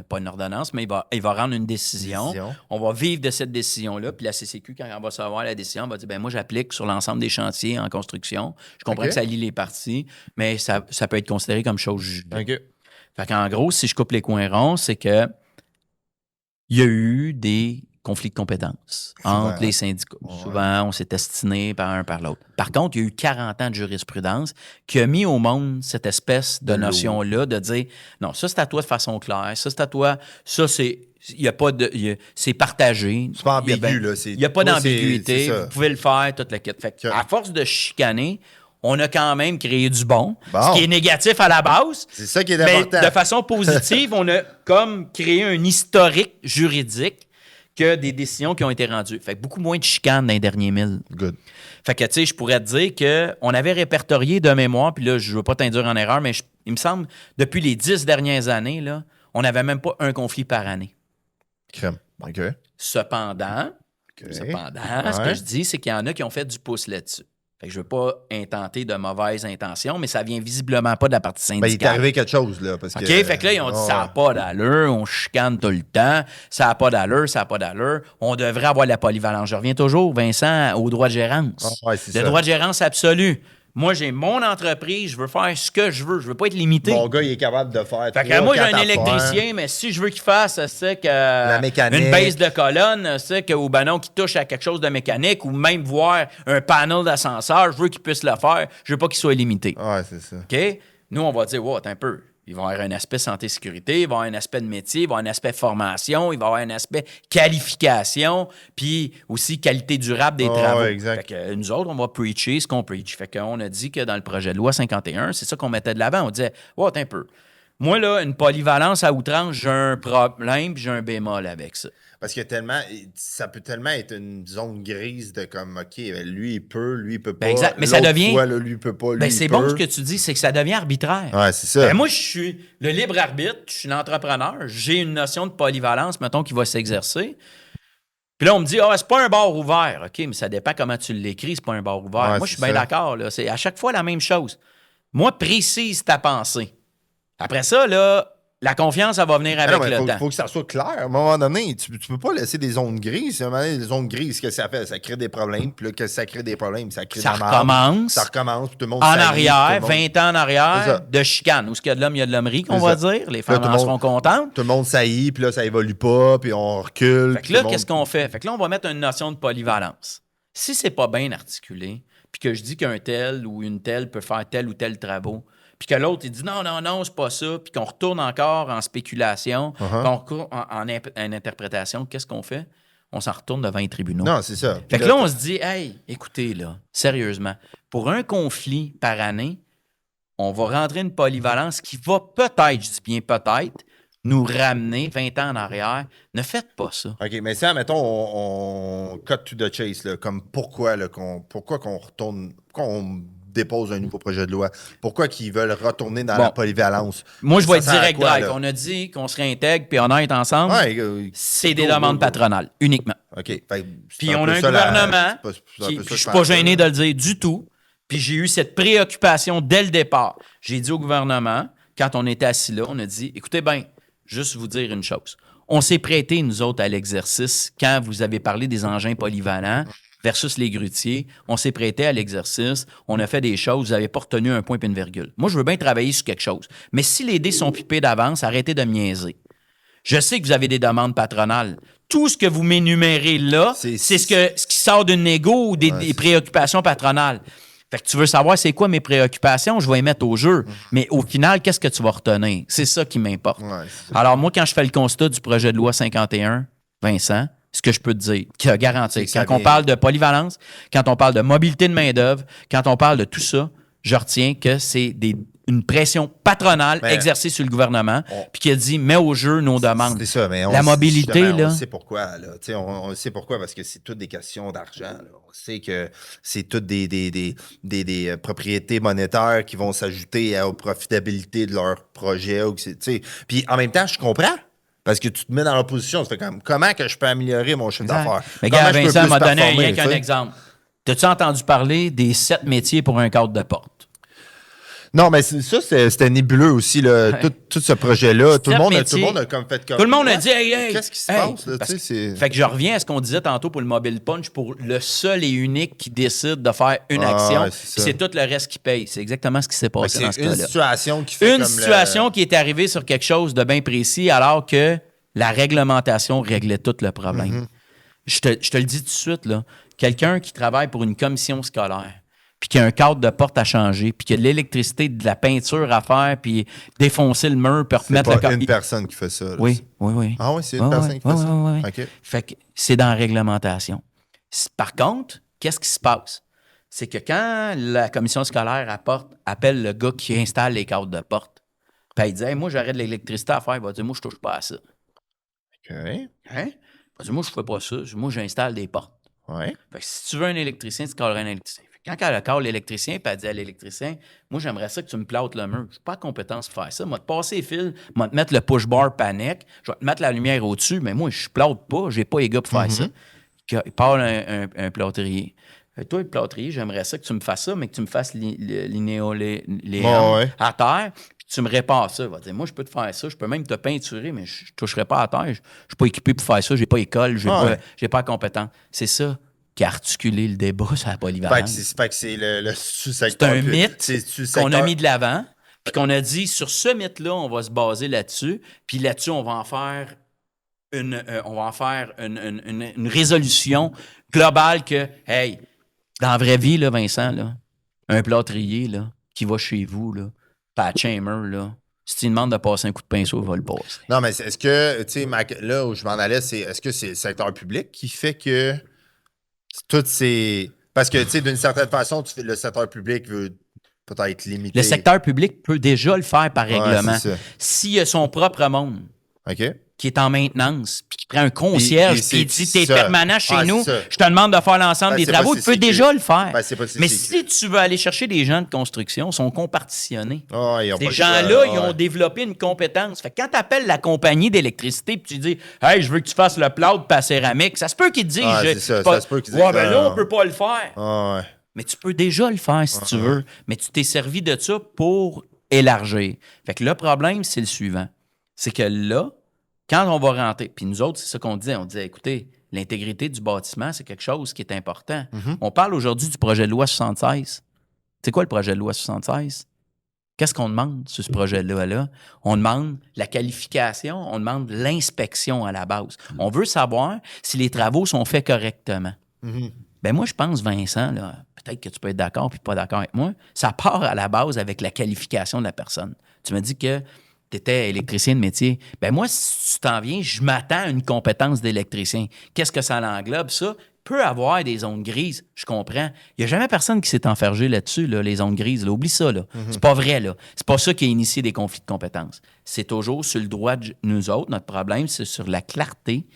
pas une ordonnance, mais il va rendre une décision. On va vivre de cette décision-là. Puis la CCQ, quand elle va savoir la décision, elle va dire ben moi, j'applique sur l'ensemble des chantiers en construction. Je comprends que ça lie les parties, mais ça peut être considéré comme chose jugée. OK. Fait qu'en gros, si je coupe les coins ronds, c'est que il y a eu des conflits de compétences entre les syndicats. Souvent, on s'est estiné par un par l'autre. Par contre, il y a eu 40 ans de jurisprudence qui a mis au monde cette espèce de notion-là de dire non, ça, c'est à toi de façon claire, ça, c'est à toi, ça, c'est... Il y a pas de... c'est partagé. C'est pas ambigu, là. Il n'y a pas d'ambiguïté. Vous pouvez le faire, toute la quête. Fait que, à force de chicaner, on a quand même créé du bon, ce qui est négatif à la base. C'est ça qui est important. Mais de façon positive, on a comme créé un historique juridique que des décisions qui ont été rendues. Fait que beaucoup moins de chicanes dans les derniers 1000. Good. Fait que, tu sais, je pourrais te dire qu'on avait répertorié de mémoire, puis là, je ne veux pas t'induire en erreur, mais il me semble, depuis les 10 dernières années, là, on n'avait même pas un conflit par année. Crème. OK. Cependant, ce que je dis, c'est qu'il y en a qui ont fait du pouce là-dessus. Fait que je ne veux pas intenter de mauvaises intentions, mais ça vient visiblement pas de la partie syndicale. Ben, il est arrivé quelque chose, là. Parce OK, fait que là, ils ont dit ça n'a pas d'allure, on chicane tout le temps, ça n'a pas d'allure, ça n'a pas d'allure, on devrait avoir la polyvalence. Je reviens toujours, Vincent, au droit de gérance. Le droit de gérance absolu. Moi, j'ai mon entreprise, je veux faire ce que je veux. Je veux pas être limité. Mon gars, il est capable de faire. Fait que moi, j'ai un électricien, mais si je veux qu'il fasse, c'est que la mécanique, une baisse de colonne, c'est que ou ben non, qu'il touche à quelque chose de mécanique, ou même voir un panel d'ascenseur, je veux qu'il puisse le faire. Je veux pas qu'il soit limité. Ouais, c'est ça. OK? Nous, on va dire, wow, attends un peu. Il va y avoir un aspect santé-sécurité, il va y avoir un aspect de métier, il va y avoir un aspect formation, il va y avoir un aspect qualification, puis aussi qualité durable des travaux. Exact. Fait que nous autres, on va preacher ce qu'on preach. Fait qu'on a dit que dans le projet de loi 51, c'est ça qu'on mettait de l'avant. On disait, wow, attends un peu. Moi, là, une polyvalence à outrance, j'ai un problème, puis j'ai un bémol avec ça. Parce que ça peut tellement être une zone grise de comme, OK, lui, il peut pas. Exact, mais ça devient. Fois, là, lui, il peut pas, lui, c'est bon ce que tu dis, c'est que ça devient arbitraire. Ouais, c'est ça. Moi, je suis le libre arbitre, je suis l'entrepreneur, j'ai une notion de polyvalence, mettons, qui va s'exercer. Puis là, on me dit, c'est pas un bar ouvert. OK, mais ça dépend comment tu l'écris, c'est pas un bar ouvert. Moi, je suis bien d'accord, là. C'est à chaque fois la même chose. Moi, précise ta pensée. Après ça, là, la confiance, elle va venir avec le temps. Il faut que ça soit clair. À un moment donné, tu peux pas laisser des zones grises. À un moment donné, des zones grises, ce que ça fait, ça crée des problèmes. Puis là, que ça crée des problèmes, ça crée ça recommence. Ça recommence. Tout le monde en arrière, 20 ans en arrière, de chicane. Où ce qu'il y a de l'homme, il y a de l'hommerie, qu'on va dire. Les femmes en seront contentes. Tout le monde saillit, puis là, ça évolue pas, puis on recule. Fait que là, qu'est-ce qu'on fait? Fait que là, on va mettre une notion de polyvalence. Si c'est pas bien articulé, puis que je dis qu'un tel ou une telle peut faire tel ou tel travaux, puis que l'autre, il dit non, c'est pas ça, puis qu'on retourne encore en spéculation, qu'on recourt en interprétation, qu'est-ce qu'on fait? On s'en retourne devant les tribunaux. Non, c'est ça. Fait que là, on se dit, hey, écoutez, là, sérieusement, pour un conflit par année, on va rentrer une polyvalence qui va peut-être, je dis bien peut-être, nous ramener 20 ans en arrière. Ne faites pas ça. OK, mais ça, mettons, on cut to the chase, là, comme pourquoi qu'on retourne, pourquoi on dépose un nouveau projet de loi? Pourquoi qu'ils veulent retourner dans la polyvalence? Moi, je vais être Ça sert à direct quoi, drive. là? On a dit qu'on serait intègre puis honnête ensemble. Ouais, c'est des demandes patronales, uniquement. OK. Fait, Puis on a un gouvernement qui, je suis pas gêné de le dire du tout, puis j'ai eu cette préoccupation dès le départ. J'ai dit au gouvernement, quand on était assis là, on a dit, écoutez bien, juste vous dire une chose. On s'est prêté, nous autres, à l'exercice quand vous avez parlé des engins polyvalents versus les grutiers. On s'est prêté à l'exercice. On a fait des choses. Vous n'avez pas retenu un point et une virgule. Moi, je veux bien travailler sur quelque chose. Mais si les dés sont pipés d'avance, arrêtez de me niaiser. Je sais que vous avez des demandes patronales. Tout ce que vous m'énumérez là, c'est ce qui sort d'une négo ou des préoccupations patronales. Fait que tu veux savoir c'est quoi mes préoccupations, je vais les mettre au jeu. Mais au final, qu'est-ce que tu vas retenir? C'est ça qui m'importe. Ouais, alors moi, quand je fais le constat du projet de loi 51, Vincent, ce que je peux te dire, qui a garanti, quand on parle de polyvalence, quand on parle de mobilité de main-d'œuvre, quand on parle de tout ça, je retiens que c'est une pression patronale exercée sur le gouvernement, puis qui a dit, mets au jeu nos demandes. C'est ça, mais la mobilité, là. On sait pourquoi, là. On sait pourquoi, parce que c'est toutes des questions d'argent, là. On sait que c'est toutes des propriétés monétaires qui vont s'ajouter aux profitabilités de leur projet. Puis en même temps, je comprends. Parce que tu te mets dans l'opposition, tu fais comme, comment que je peux améliorer mon chiffre d'affaires? Mais gars, Vincent m'a donné rien qu'un exemple. T'as-tu entendu parler des 7 métiers pour un cadre de porte? Non, mais ça, c'était nébuleux aussi, là, tout ce projet-là. Tout le monde a comme fait comme... Tout le monde a dit, hey, qu'est-ce qui se passe, là? Fait que je reviens à ce qu'on disait tantôt pour le Mobile Punch, pour le seul et unique qui décide de faire une action, puis c'est tout le reste qui paye. C'est exactement ce qui s'est passé dans ce cas-là. C'est une situation qui fait une situation qui est arrivée sur quelque chose de bien précis, alors que la réglementation réglait tout le problème. Je te le dis tout de suite, là. Quelqu'un qui travaille pour une commission scolaire, puis qu'il y a un cadre de porte à changer, puis qu'il y a de l'électricité, de la peinture à faire, puis défoncer le mur, puis remettre le cadre. C'est pas une personne qui fait ça. Là, oui. Ah oui, c'est une personne qui fait ça? Oui. OK. Fait que c'est dans la réglementation. Par contre, qu'est-ce qui se passe? C'est que quand la commission scolaire appelle le gars qui installe les cadres de porte, puis il dit hey, « moi, j'aurais de l'électricité à faire. » Il va dire « moi, je touche pas à ça. » OK. Hein? Il va dire « moi, je fais pas ça. Moi, j'installe des portes. » Ouais. Fait que si tu veux un électricien, tu collerais un électricien. Fait que quand elle colle l'électricien, puis elle dit à l'électricien, moi, j'aimerais ça que tu me plautes le mur. Je n'ai pas de compétence pour faire ça. Moi, te passer les fils, moi, te mettre le push-bar panique, je vais te mettre la lumière au-dessus, mais moi, je plaute pas, j'ai pas les gars pour faire ça. Il parle un plâtrier. Toi, le plâtrier, j'aimerais ça que tu me fasses ça, mais que tu me fasses l'inéoléum à terre, puis tu me répares ça. Il va dire, moi, je peux te faire ça, je peux même te peinturer, mais je ne toucherai pas à terre. Je ne suis pas équipé pour faire ça, j'ai pas école, j'ai pas la compétence. C'est ça qui a articulé le débat sur la polyvalence. Fait que c'est le sous-secteur. C'est un mythe qu'on a mis de l'avant, puis qu'on a dit, sur ce mythe-là, on va se baser là-dessus, puis là-dessus, on va en faire une résolution globale que, hey, dans la vraie vie, là, Vincent, là, un plâtrier là, qui va chez vous, là, pas à Chamber, là, si tu lui demandes de passer un coup de pinceau, il va le passer. Non, mais est-ce que, tu sais, là où je m'en allais, est-ce que c'est le secteur public qui fait que toutes ces... Parce que, tu sais, d'une certaine façon, le secteur public veut peut-être limiter... Le secteur public peut déjà le faire par règlement. S'il a son propre monde, qui est en maintenance, puis qui prend un concierge, puis il dit, t'es permanent chez nous, je te demande de faire l'ensemble des travaux, tu peux déjà le faire. Mais si tu veux aller chercher des gens de construction, ils sont compartitionnés. Ces gens-là, ils ont développé une compétence. Fait que quand tu appelles la compagnie d'électricité, puis tu dis, hey, je veux que tu fasses le plâtre par céramique, ça se peut qu'ils te disent, ça se peut qu'ils disent, ouais, ben là, on peut pas le faire. Mais tu peux déjà le faire si tu veux. Mais tu t'es servi de ça pour élargir. Fait que le problème, c'est le suivant. C'est que là, quand on va rentrer, puis nous autres, c'est ça qu'on disait. On disait, écoutez, l'intégrité du bâtiment, c'est quelque chose qui est important. On parle aujourd'hui du projet de loi 76. C'est quoi le projet de loi 76? Qu'est-ce qu'on demande sur ce projet-là? On demande la qualification, on demande l'inspection à la base. On veut savoir si les travaux sont faits correctement. Ben moi, je pense, Vincent, là, peut-être que tu peux être d'accord puis pas d'accord avec moi, ça part à la base avec la qualification de la personne. Tu me dis que tu étais électricien de métier. Ben moi, si tu t'en viens, je m'attends à une compétence d'électricien. Qu'est-ce que ça l'englobe, ça? peut avoir des zones grises, je comprends. Il n'y a jamais personne qui s'est enfergé là-dessus, là, les zones grises. Là. Oublie ça. Là. C'est pas vrai. Là. C'est pas ça qui a initié des conflits de compétences. C'est toujours sur le droit de nous autres. Notre problème, c'est sur la clarté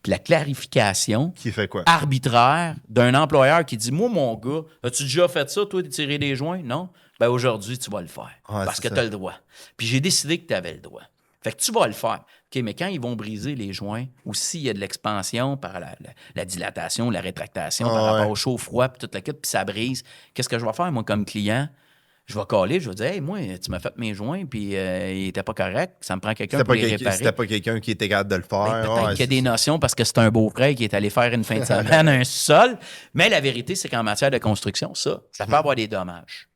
puis la clarification Qui fait quoi? arbitraire d'un employeur qui dit « Moi, mon gars, as-tu déjà fait ça, toi, de tirer des joints? Non? Ben aujourd'hui, tu vas le faire. Ouais, parce que c'est tu as le droit. Puis j'ai décidé que tu avais le droit. Fait que tu vas le faire. OK, mais quand ils vont briser les joints, ou s'il y a de l'expansion par la dilatation, la rétractation, par rapport au chaud-froid, puis toute la quête, puis ça brise, qu'est-ce que je vais faire, moi, comme client? Je vais caler, je vais dire « Hey, moi, tu m'as fait mes joints, puis il était pas correct. Ça me prend quelqu'un pour les réparer. » C'était pas quelqu'un qui était capable de le faire. Peut-être qu'il y a des notions parce que c'est un beau-frère qui est allé faire une fin de semaine un sol. Mais la vérité, c'est qu'en matière de construction, ça peut avoir des dommages.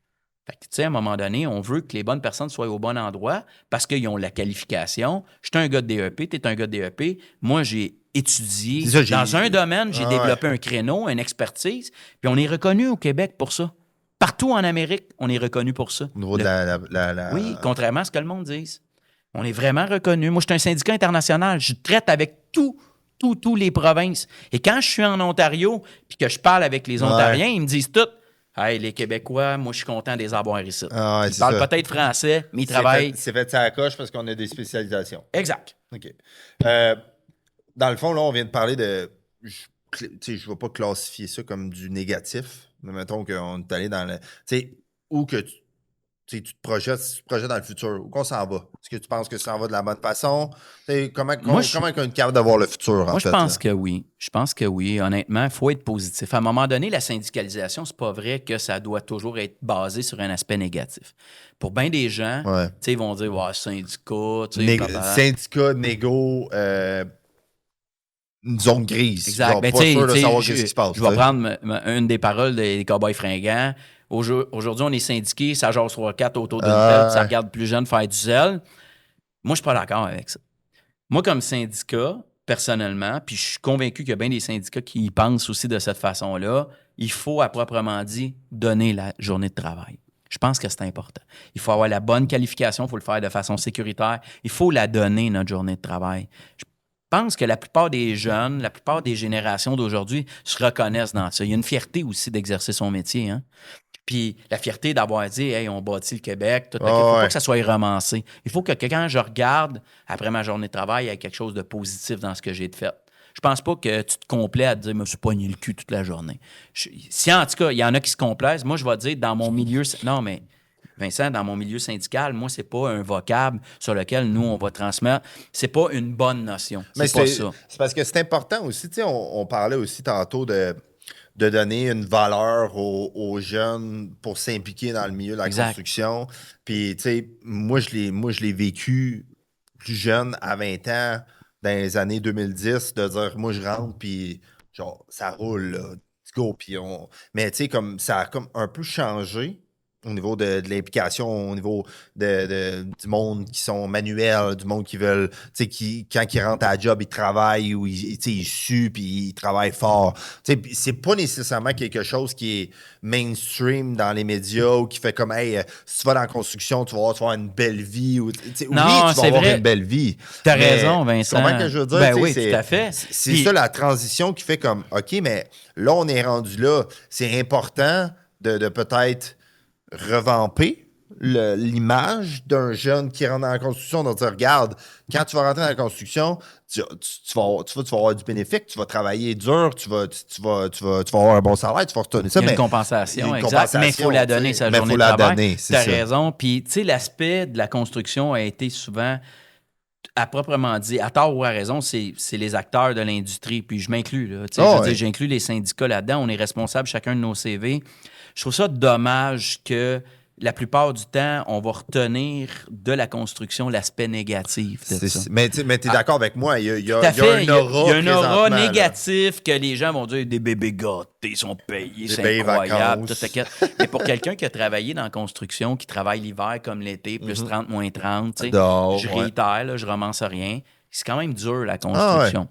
Fait que, tu sais, à un moment donné, on veut que les bonnes personnes soient au bon endroit parce qu'ils ont la qualification. Je suis un gars de DEP, tu es un gars de DEP. Moi, j'ai étudié dans un domaine, j'ai développé un créneau, une expertise, puis on est reconnu au Québec pour ça. Partout en Amérique, on est reconnu pour ça. Au niveau de la... Oui, contrairement à ce que le monde dise. On est vraiment reconnu. Moi, je suis un syndicat international. Je traite avec tous les provinces. Et quand je suis en Ontario puis que je parle avec les Ontariens, ils me disent tout « Hey, les Québécois, moi, je suis content de les avoir ici. Ils parlent peut-être français, mais ils travaillent. » C'est fait ça à la coche parce qu'on a des spécialisations. Exact. OK. Dans le fond, là, on vient de parler de... Je ne vais pas classifier ça comme du négatif, mais mettons qu'on est allé dans le... Tu sais, où que tu te projettes dans le futur, où qu'on s'en va? Est-ce que tu penses que ça en va de la bonne façon? Comment on est capable d'avoir le futur, en fait? Moi, je pense que oui. Je pense que oui. Honnêtement, il faut être positif. À un moment donné, la syndicalisation, c'est pas vrai que ça doit toujours être basé sur un aspect négatif. Pour bien des gens, ils vont dire « syndicat... » Syndicat, négo... une zone grise. Exact. Genre, pas sûr de savoir ce qui se passe. Je vais prendre une des paroles des Cowboys fringants. Aujourd'hui, on est syndiqué, ça jase 3-4 autour d'une tête, ça regarde plus jeune faire du zèle. Moi, je suis pas d'accord avec ça. Moi, comme syndicat, personnellement, puis je suis convaincu qu'il y a bien des syndicats qui y pensent aussi de cette façon-là, il faut, à proprement dit, donner la journée de travail. Je pense que c'est important. Il faut avoir la bonne qualification, il faut le faire de façon sécuritaire. Il faut la donner, notre journée de travail. Je pense que la plupart des jeunes, la plupart des générations d'aujourd'hui se reconnaissent dans ça. Il y a une fierté aussi d'exercer son métier. Hein? Puis la fierté d'avoir dit « Hey, on bâtit le Québec », il ne faut pas que ça soit romancé. Il faut que quand je regarde, après ma journée de travail, il y ait quelque chose de positif dans ce que j'ai fait. Je pense pas que tu te complais à te dire « Je me suis pogné le cul toute la journée ». Si en tout cas, il y en a qui se complaisent, moi je vais dire dans mon milieu... Non, mais Vincent, dans mon milieu syndical, moi, c'est pas un vocable sur lequel nous, on va transmettre. C'est pas une bonne notion. C'est pas ça. C'est parce que c'est important aussi. Tu sais, on parlait aussi tantôt de donner une valeur aux jeunes pour s'impliquer dans le milieu de la construction. Puis, tu sais, moi, je l'ai vécu plus jeune, à 20 ans, dans les années 2010, de dire, moi, je rentre, puis genre, ça roule, là. Let's go. Puis mais, tu sais, comme ça a comme un peu changé au niveau de l'implication, au niveau du monde qui sont manuels, du monde qui veulent, tu sais, quand ils rentrent à la job, ils travaillent ou ils suent puis ils travaillent fort. Tu sais, c'est pas nécessairement quelque chose qui est mainstream dans les médias ou qui fait comme, hey, si tu vas dans la construction, tu vas avoir une belle vie. Ou, oui, tu vas avoir une belle vie. T'as raison, Vincent. Comment que je veux dire? Ben oui, tout à fait. C'est ça la transition qui fait comme, OK, mais là, on est rendu là. C'est important de peut-être revamper l'image d'un jeune qui rentre dans la construction, donc dire, regarde, quand tu vas rentrer dans la construction, tu vas avoir du bénéfice, tu vas travailler dur, tu vas avoir un bon salaire, tu vas retourner ça. Il y a une compensation, exact. Mais il faut la donner, sa journée de travail. Tu as raison. Puis, tu sais, l'aspect de la construction a été souvent, à proprement dit, à tort ou à raison, c'est les acteurs de l'industrie. Puis je m'inclus, là. Je veux dire, j'inclus les syndicats là-dedans. On est responsables chacun de nos CV. Je trouve ça dommage que la plupart du temps, on va retenir de la construction l'aspect négatif de ça. Mais tu es d'accord avec moi, il y a un aura négatif que les gens vont dire des bébés gâtés, sont payés, c'est incroyable. Mais pour quelqu'un qui a travaillé dans la construction, qui travaille l'hiver comme l'été, plus 30, moins 30, je réitère, là, je romance rien, c'est quand même dur la construction.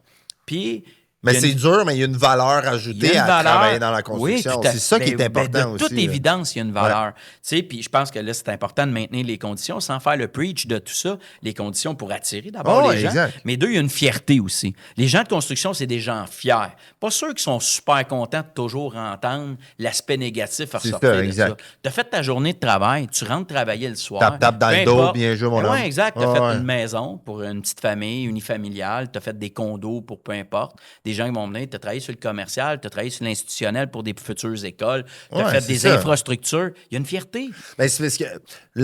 Puis... Mais c'est dur, mais il y a une valeur ajoutée à travailler dans la construction. Oui, c'est ça qui est important de toute aussi. évidence, il y a une valeur. Puis je pense que là, c'est important de maintenir les conditions sans faire le preach de tout ça. Les conditions pour attirer d'abord les gens. Exact. Mais deux, il y a une fierté aussi. Les gens de construction, c'est des gens fiers. Pas ceux qui sont super contents de toujours entendre l'aspect négatif à ressortir de ça. Tu as fait ta journée de travail, tu rentres travailler le soir. Tape dans le dos, bien joué, mon homme. Oui, exact. Tu as fait une maison pour une petite famille unifamiliale, tu as fait des condos pour peu importe. Des gens qui vont venir, tu as travaillé sur le commercial, tu as travaillé sur l'institutionnel pour des futures écoles, tu as fait des infrastructures. Il y a une fierté. Ben, c'est parce que, tu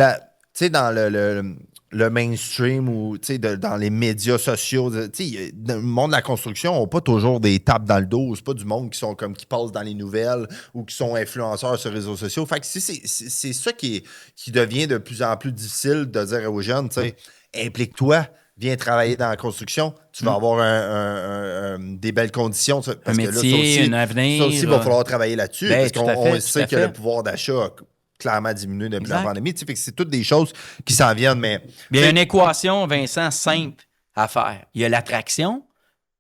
sais, dans le mainstream ou dans les médias sociaux, le monde de la construction n'a pas toujours des tapes dans le dos. C'est pas du monde qui passent dans les nouvelles ou qui sont influenceurs sur les réseaux sociaux. Fait que c'est ça qui devient de plus en plus difficile de dire aux jeunes, implique-toi. Viens travailler dans la construction, tu vas avoir des belles conditions. Parce un métier, un avenir. Ça aussi, il va falloir travailler là-dessus. Ben, parce qu'on sait que le pouvoir d'achat a clairement diminué depuis la pandémie. Fait que c'est toutes des choses qui s'en viennent. Mais il y a une équation, Vincent, simple à faire. Il y a l'attraction,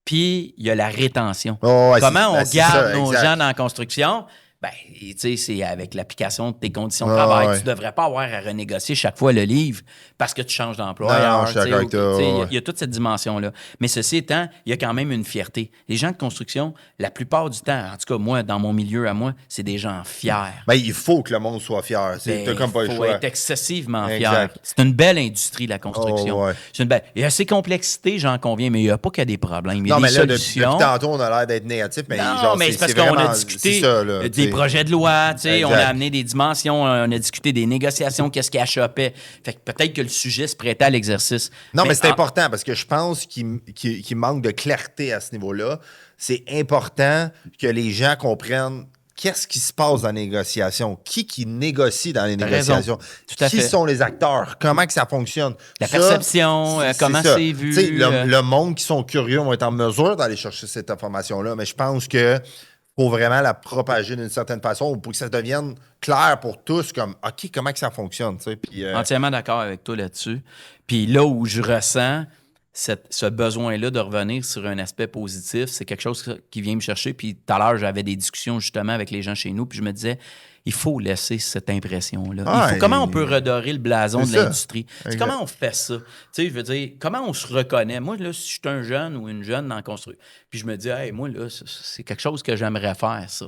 puis il y a la rétention. Comment on garde nos gens dans la construction? Ben, tu sais, c'est avec l'application de tes conditions de travail. Tu ne devrais pas avoir à renégocier chaque fois le livre parce que tu changes d'employeur. Il y a toute cette dimension-là. Mais ceci étant, il y a quand même une fierté. Les gens de construction, la plupart du temps, en tout cas, moi, dans mon milieu à moi, c'est des gens fiers. Ben, il faut que le monde soit fier. T'as comme pas le choix. Il faut être excessivement fier. C'est une belle industrie, la construction. C'est une belle... Il y a ses complexités, j'en conviens, mais il n'y a pas qu'il y a des problèmes. Il y a des solutions. Depuis tantôt, on a l'air d'être négatif, mais c'est parce qu'on a discuté des projets de loi, on a amené des dimensions, on a discuté des négociations, qu'est-ce qui achoppait. Fait que peut-être que le sujet se prêtait à l'exercice. Non, mais c'est important parce que je pense qu'il manque de clarté à ce niveau-là. C'est important que les gens comprennent qu'est-ce qui se passe dans les négociations, qui négocie dans les négociations, qui sont les acteurs, comment que ça fonctionne. La perception, comment c'est vu. Le monde qui sont curieux vont être en mesure d'aller chercher cette information-là, mais je pense que faut vraiment la propager d'une certaine façon pour que ça devienne clair pour tous, comme OK, comment que ça fonctionne. Puis, entièrement d'accord avec toi là-dessus. Puis là où je ressens ce besoin-là de revenir sur un aspect positif, c'est quelque chose qui vient me chercher. Puis tout à l'heure, j'avais des discussions justement avec les gens chez nous, puis je me disais, il faut laisser cette impression-là. Comment on peut redorer le blason de l'industrie? Comment on fait ça? Je veux dire, comment on se reconnaît? Moi, là, si je suis un jeune ou une jeune dans la construction, puis je me dis, hey, moi, là, c'est quelque chose que j'aimerais faire, ça.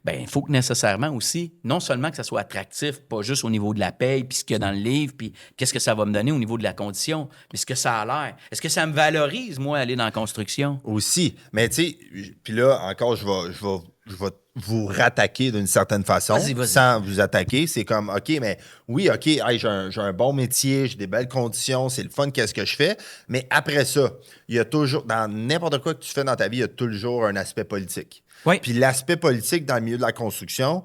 Ben, il faut que nécessairement aussi, non seulement que ça soit attractif, pas juste au niveau de la paye, puis ce qu'il y a dans le livre, puis qu'est-ce que ça va me donner au niveau de la condition, mais ce que ça a l'air. Est-ce que ça me valorise, moi, aller dans la construction? Aussi. Mais tu sais, puis là, encore, je vais vous rattaquer d'une certaine façon, sans vous attaquer. C'est comme, OK, mais oui, OK, hey, j'ai un bon métier, j'ai des belles conditions, c'est le fun, qu'est-ce que je fais? Mais après ça, il y a toujours, dans n'importe quoi que tu fais dans ta vie, il y a toujours un aspect politique. Oui. Puis l'aspect politique dans le milieu de la construction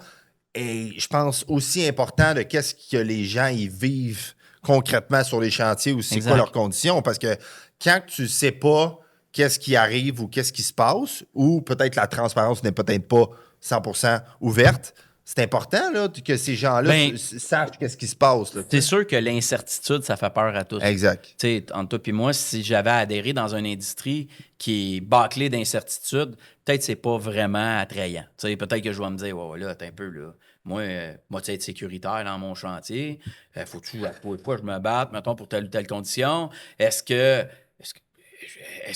est, je pense, aussi important de qu'est-ce que les gens y vivent concrètement sur les chantiers ou c'est quoi leurs conditions. Parce que quand tu ne sais pas qu'est-ce qui arrive ou qu'est-ce qui se passe, ou peut-être la transparence n'est peut-être pas 100% ouverte, c'est important là, que ces gens-là sachent qu'est-ce qui se passe. C'est sûr que l'incertitude, ça fait peur à tous. Exact. Tu sais, entre toi et moi, si j'avais adhéré dans une industrie qui est bâclée d'incertitude, peut-être c'est pas vraiment attrayant. Tu sais, peut-être que je vais me dire, là, attends un peu, là. Moi, tu sais, être sécuritaire dans mon chantier. Faut-tu, à tous les fois, je me batte, mettons, pour telle ou telle condition. Est-ce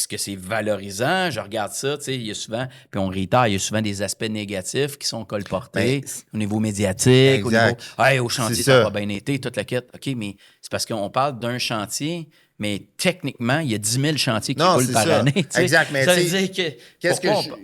que c'est valorisant? Je regarde ça, tu sais, il y a souvent, puis on réitère, il y a souvent des aspects négatifs qui sont colportés au niveau médiatique, au niveau, au chantier, ça va bien été, toute la quête. OK, mais c'est parce qu'on parle d'un chantier, mais techniquement, il y a 10 000 chantiers qui coulent par année. T'sais. Exact, mais ça veut dire que...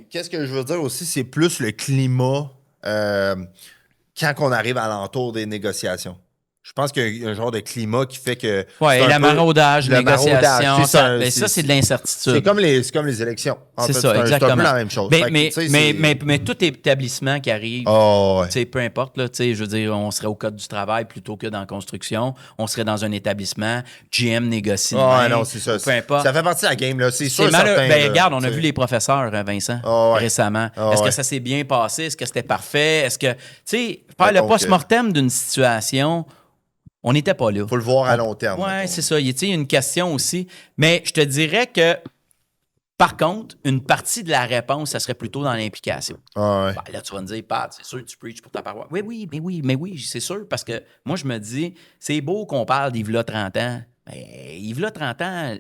Qu'est-ce que je veux dire aussi, c'est plus le climat quand on arrive à l'entour des négociations. Je pense qu'il y a un genre de climat qui fait que... Oui, le maraudage, la négociation, ça, c'est de l'incertitude. C'est comme les élections. C'est ça, exactement. C'est un peu la même chose. Mais tout établissement qui arrive, peu importe, là, je veux dire, on serait au code du travail plutôt que dans la construction. On serait dans un établissement, GM négocie. Non, c'est ça. Peu importe. Ça fait partie de la game, là. C'est sûr. Regarde, on a vu les professeurs, Vincent, récemment. Est-ce que ça s'est bien passé? Est-ce que c'était parfait? Est-ce que, tu sais, faire le post-mortem d'une situation... On n'était pas là. Il faut le voir à long terme. Oui, c'est ça. Il y a une question aussi. Mais je te dirais que Par contre, une partie de la réponse, ça serait plutôt dans l'implication. Ah ouais. Ben, là, tu vas me dire, Pat, c'est sûr que tu preaches pour ta paroisse. Oui, c'est sûr, parce que moi, je me dis, c'est beau qu'on parle d'Yves-là 30 ans. Ben, Yves-là 30 ans,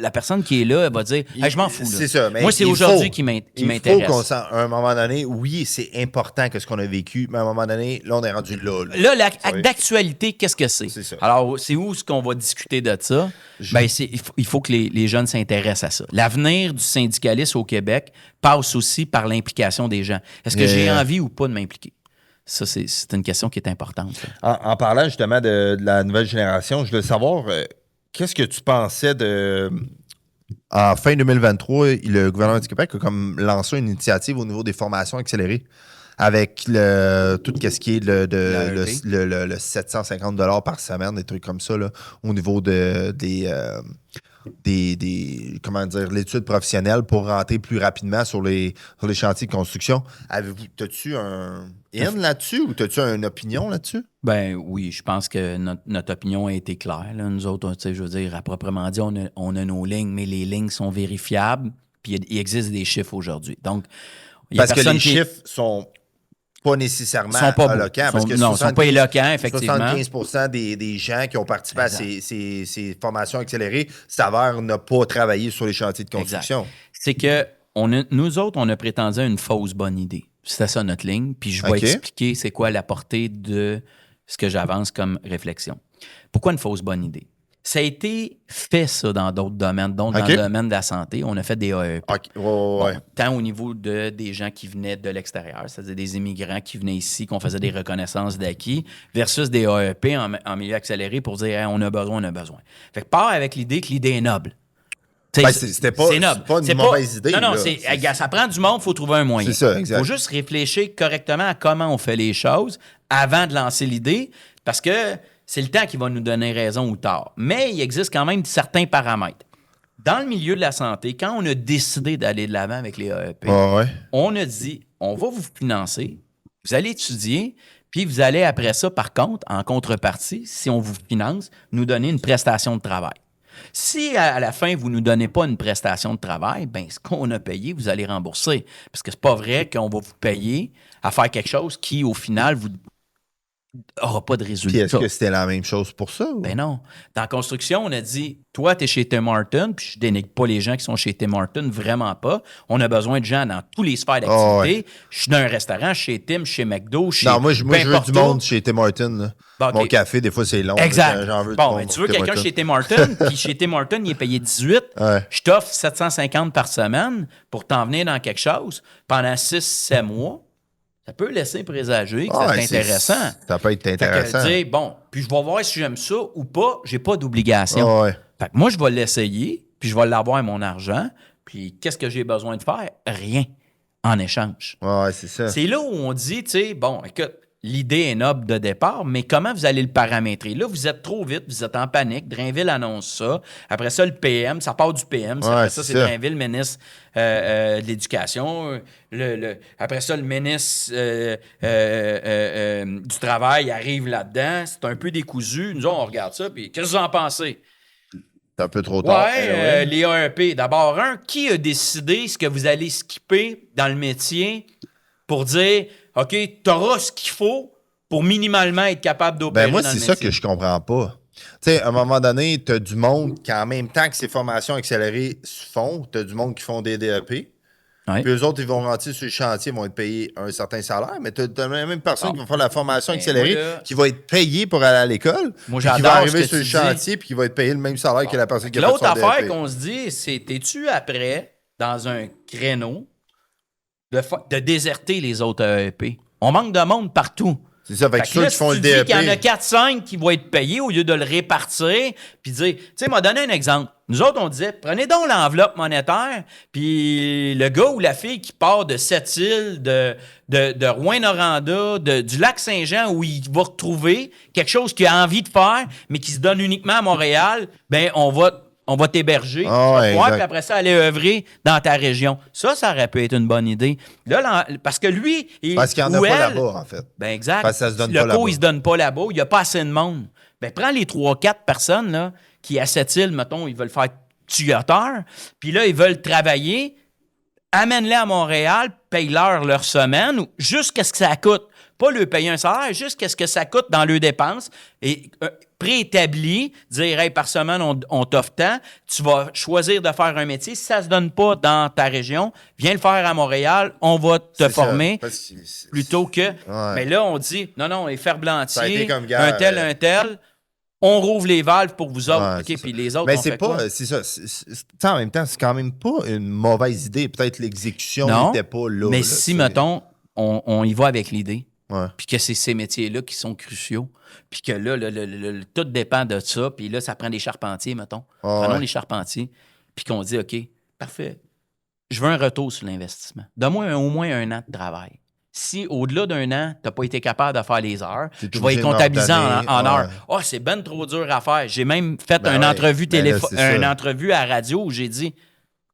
la personne qui est là, elle va dire, hey, je m'en fous. Là. C'est ça. Mais moi, c'est aujourd'hui qui m'intéresse. Il faut qu'on sent, à un moment donné, oui, c'est important que ce qu'on a vécu, mais à un moment donné, là, on est rendu là. Là, l'acte d'actualité, qu'est-ce que c'est? C'est ça. Alors, c'est où ce qu'on va discuter de ça? Ben, il faut que les jeunes s'intéressent à ça. L'avenir du syndicalisme au Québec passe aussi par l'implication des gens. Est-ce que j'ai envie ou pas de m'impliquer? Ça, c'est une question qui est importante. En parlant justement de la nouvelle génération, je veux savoir, qu'est-ce que tu pensais de... En fin 2023, le gouvernement du Québec a comme lancé une initiative au niveau des formations accélérées avec tout ce qui est le 750 $ par semaine, des trucs comme ça, là, au niveau des comment dire, l'étude professionnelle pour rentrer plus rapidement sur les chantiers de construction. T'as-tu un là-dessus ou t'as-tu une opinion là-dessus? Ben oui, je pense que notre opinion a été claire. Là. Nous autres, je veux dire, à proprement dit, on a nos lignes, mais les lignes sont vérifiables, puis il existe des chiffres aujourd'hui. Donc, parce que les chiffres sont pas nécessairement éloquents. Ils ne sont pas éloquents, effectivement. 75% des gens qui ont participé à ces formations accélérées s'avèrent ne pas travailler sur les chantiers de construction. Exact. C'est que nous autres, on a prétendu à une fausse bonne idée. C'était ça notre ligne. Puis je vais expliquer c'est quoi la portée de ce que j'avance comme réflexion. Pourquoi une fausse bonne idée? Ça a été fait, ça, dans d'autres domaines. Donc, dans le domaine de la santé, on a fait des AEP. Tant au niveau des gens qui venaient de l'extérieur, c'est-à-dire des immigrants qui venaient ici, qu'on faisait des reconnaissances d'acquis, versus des AEP en milieu accéléré pour dire hey, on a besoin. Fait que part avec l'idée que l'idée est noble. C'est pas une mauvaise idée. Non, là. Ça prend du monde, il faut trouver un moyen. C'est ça, exact. Il faut juste réfléchir correctement à comment on fait les choses avant de lancer l'idée, parce que c'est le temps qui va nous donner raison ou tort. Mais il existe quand même certains paramètres. Dans le milieu de la santé, quand on a décidé d'aller de l'avant avec les AEP, on a dit, on va vous financer, vous allez étudier, puis vous allez après ça, par contre, en contrepartie, si on vous finance, nous donner une prestation de travail. Si à la fin, vous ne nous donnez pas une prestation de travail, bien, ce qu'on a payé, vous allez rembourser. Parce que c'est pas vrai qu'on va vous payer à faire quelque chose qui, au final, vous n'aura pas de résultat. Puis est-ce que c'était la même chose pour ça? Ou? Ben non. Dans la construction, on a dit, toi, tu es chez Tim Hortons, puis je dénigre pas les gens qui sont chez Tim Hortons, vraiment pas. On a besoin de gens dans tous les sphères d'activité. Je suis dans un restaurant, chez Tim, chez McDo, chez... Non, moi je veux du monde chez Tim Hortons. Mon café, des fois, c'est long. Exact. Tu veux quelqu'un chez Tim Hortons, puis chez Tim Hortons, il est payé 18. Je t'offre 750 par semaine pour t'en venir dans quelque chose pendant 6-7 mois. Ça peut laisser présager que c'est intéressant. Ça peut être intéressant. Fait que dire, bon, puis je vais voir si j'aime ça ou pas, j'ai pas d'obligation. Fait que moi, je vais l'essayer, puis je vais l'avoir mon argent, puis qu'est-ce que j'ai besoin de faire? Rien en échange. C'est ça. C'est là où on dit, tu sais, bon, écoute, l'idée est noble de départ, mais comment vous allez le paramétrer? Là, vous êtes trop vite, vous êtes en panique. Drainville annonce ça. Après ça, le PM, ça part du PM. Après ça, c'est Drainville, ministre de l'Éducation. Après ça, le ministre du Travail arrive là-dedans. C'est un peu décousu. Nous, on regarde ça, puis qu'est-ce que vous en pensez? C'est un peu trop tard. Les AEP. D'abord, qui a décidé ce que vous allez skipper dans le métier pour dire... OK, tu auras ce qu'il faut pour minimalement être capable d'opérer. Ben moi, c'est ça que je comprends pas. Tu sais, à un moment donné, tu as du monde qui, en même temps que ces formations accélérées se font, tu as du monde qui font des DEP. Puis eux autres, ils vont rentrer sur le chantier, ils vont être payés un certain salaire, mais tu as la même personne qui va faire la formation accélérée, qui va être payée pour aller à l'école, moi, qui va arriver sur le chantier, puis qui va être payé le même salaire que la personne qui a fait son DEP. L'autre affaire qu'on se dit, c'est, es-tu après, dans un créneau, de déserter les autres AEP. On manque de monde partout. C'est ça, fait que ceux qui font le DEP. Il y en a 4-5 qui vont être payés au lieu de le répartir, puis dire, tu sais, m'a donné un exemple. Nous autres, on disait, prenez donc l'enveloppe monétaire, puis le gars ou la fille qui part de Sept-Îles, de Rouyn-Noranda, du lac Saint-Jean, où il va retrouver quelque chose qu'il a envie de faire, mais qui se donne uniquement à Montréal, bien, on va t'héberger, puis après ça, aller œuvrer dans ta région. Ça aurait pu être une bonne idée. Là, parce que lui... Parce qu'il n'y en a pas là-bas, en fait. Ben exact. Parce que ça se donne le pas là-bas. il ne se donne pas là-bas. Il n'y a pas assez de monde. Ben prends les 3-4 personnes là, qui, à cette île, mettons, ils veulent faire tuyauteur, puis là, ils veulent travailler, amène-les à Montréal, paye-leur leur semaine, jusqu'à ce que ça coûte. Pas leur payer un salaire, jusqu'à ce que ça coûte dans leurs dépenses. Et préétabli, dire, hey, par semaine, on t'offre tant, tu vas choisir de faire un métier. Si ça ne se donne pas dans ta région, viens le faire à Montréal, on va te former. Plutôt que. Ouais. Mais là, on dit, non, les ferblantiers, un tel. On rouvre les valves pour vous autres. Ouais, puis les autres, mais on c'est fait pas, quoi? c'est ça. En même temps, c'est quand même pas une mauvaise idée. Peut-être l'exécution n'était pas là. Mais là, si, mettons, on y va avec l'idée, ouais. puis que c'est ces métiers-là qui sont cruciaux, puis que là, tout dépend de ça, puis là, ça prend des charpentiers, mettons. Prenons les charpentiers, puis qu'on dit, OK, parfait, je veux un retour sur l'investissement. Donne-moi au moins 1 an de travail. Si, au-delà d'1 an, tu n'as pas été capable de faire les heures, je vais y comptabiliser en heures. Ah, c'est ben trop dur à faire. J'ai même fait une entrevue une entrevue à la radio où j'ai dit,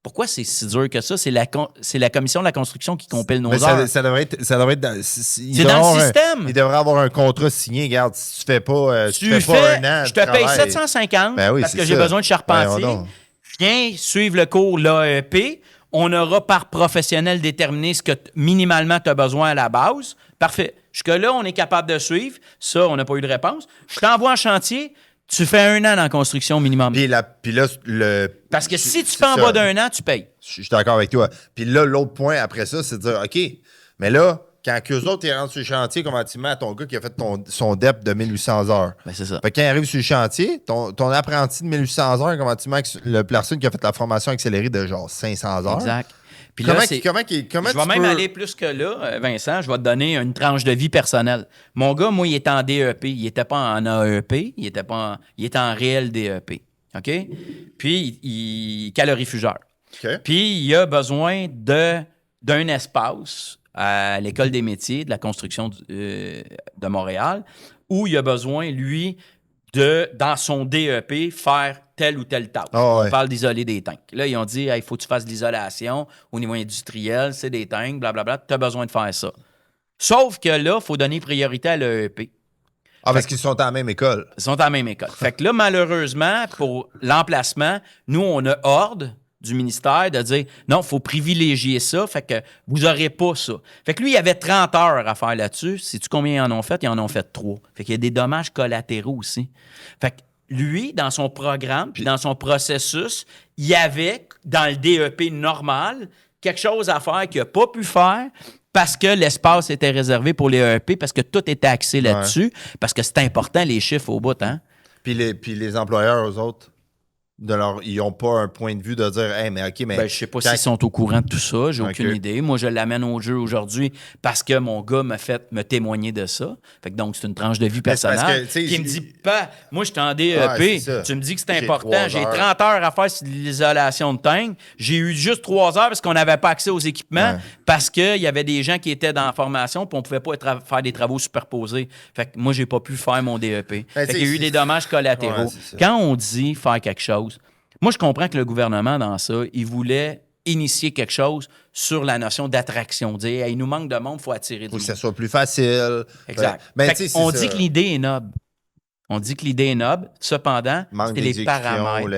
pourquoi c'est si dur que ça? C'est la commission de la construction qui compile nos heures. Ça devrait être c'est dans le système. Il devrait avoir un contrat signé. Regarde, si tu fais pas, tu fais pas 1 an je te paye 750 parce que j'ai besoin de charpentier. Viens suivre le cours l'AEP. On aura par professionnel déterminé ce que minimalement tu as besoin à la base. Parfait. Jusque-là, on est capable de suivre. Ça, on n'a pas eu de réponse. Je t'envoie en chantier. Tu fais 1 an dans la construction minimum. Parce que si tu fais en bas d'1 an, tu payes. Je suis d'accord avec toi. Puis là, l'autre point après ça, c'est de dire, OK, mais là, quand qu'eux autres, ils rentrent sur le chantier, comment tu mets à ton gars qui a fait son DEP de 1800 heures? Ben, c'est ça. Fait que quand il arrive sur le chantier, ton apprenti de 1800 heures, comment tu mets la personne qui a fait la formation accélérée de genre 500 heures? Exact. Puis comment là, je vais même aller plus que là, Vincent. Je vais te donner une tranche de vie personnelle. Mon gars, moi, il était en DEP. Il n'était pas en AEP. Il était en réel DEP. OK? Puis, il est calorifugeur. Okay. Puis, il a besoin d'un espace à l'École des métiers de la construction de Montréal où il a besoin, lui, dans son DEP, faire telle ou telle tâche. On parle d'isoler des tanks. Là, ils ont dit, il faut que tu fasses de l'isolation au niveau industriel, c'est des tanks, blablabla, tu as besoin de faire ça. Sauf que là, il faut donner priorité à l'EEP. Parce qu'ils sont à la même école. Ils sont à la même école. Fait que là, malheureusement, pour l'emplacement, nous, on a ordre du ministère de dire, non, il faut privilégier ça, fait que vous n'aurez pas ça. Fait que lui, il avait 30 heures à faire là-dessus. Sais-tu combien ils en ont fait? Ils en ont fait 3. Fait qu'il y a des dommages collatéraux aussi. Fait que lui, dans son programme, puis dans son processus, il y avait, dans le DEP normal, quelque chose à faire qu'il n'a pas pu faire parce que l'espace était réservé pour les EEP, parce que tout était axé là-dessus, parce que c'est important, les chiffres au bout, hein? Puis les employeurs, eux autres, ils n'ont pas un point de vue de dire, hey, mais OK, mais. Ben, je sais pas s'ils sont au courant de tout ça, j'ai aucune idée. Moi, je l'amène au jeu aujourd'hui parce que mon gars m'a fait me témoigner de ça. Fait que donc, c'est une tranche de vie personnelle qui me dit, moi, je suis en DEP, tu me dis que c'est important, j'ai 30 heures à faire sur l'isolation de tank, j'ai eu juste 3 heures parce qu'on n'avait pas accès aux équipements, parce qu'il y avait des gens qui étaient dans la formation puis on pouvait pas faire des travaux superposés. Fait que moi, j'ai pas pu faire mon DEP. Fait qu'il y a eu des dommages collatéraux. Quand on dit faire quelque chose, moi, je comprends que le gouvernement, dans ça, il voulait initier quelque chose sur la notion d'attraction. Dire, il nous manque de monde, il faut attirer du monde. Faut que ça soit plus facile. Exact. On dit que l'idée est noble. Cependant, c'est les paramètres.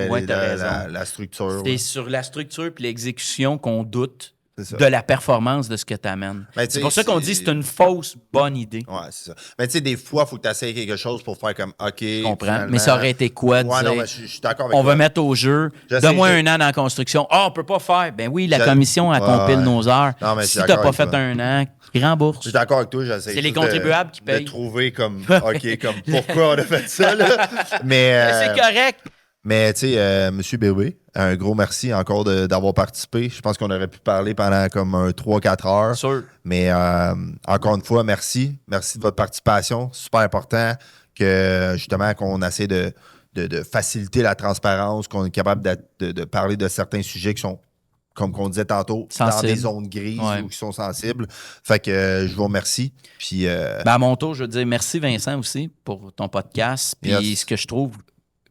La structure. C'est sur la structure et l'exécution qu'on doute de la performance de ce que tu amènes. C'est pour ça qu'on dit que c'est une fausse bonne idée. Oui, c'est ça. Mais tu sais, des fois, il faut que tu essayes quelque chose pour faire comme OK. Je comprends. Finalement... Mais ça aurait été quoi de dire, non, mais je suis d'accord avec on toi. va mettre au jeu, donne-moi 1 an dans la construction. On peut pas faire. Ben oui, la commission, elle compile nos heures. Non, mais si tu n'as pas fait 1 an, il rembourse. Je suis d'accord avec toi. C'est les contribuables qui payent. De trouver comme OK, comme pourquoi on a fait ça. Là. Mais c'est correct. Mais, tu sais, M. Bérubé, un gros merci encore d'avoir participé. Je pense qu'on aurait pu parler pendant comme 3-4 heures. Sûr. Mais, encore une fois, merci. Merci de votre participation. Super important que, justement, qu'on essaie de faciliter la transparence, qu'on est capable de parler de certains sujets qui sont, comme on disait tantôt, sensible. Dans des zones grises ou qui sont sensibles. Fait que je vous remercie. Puis, à mon tour, je veux dire merci, Vincent, aussi, pour ton podcast. Puis, ce que je trouve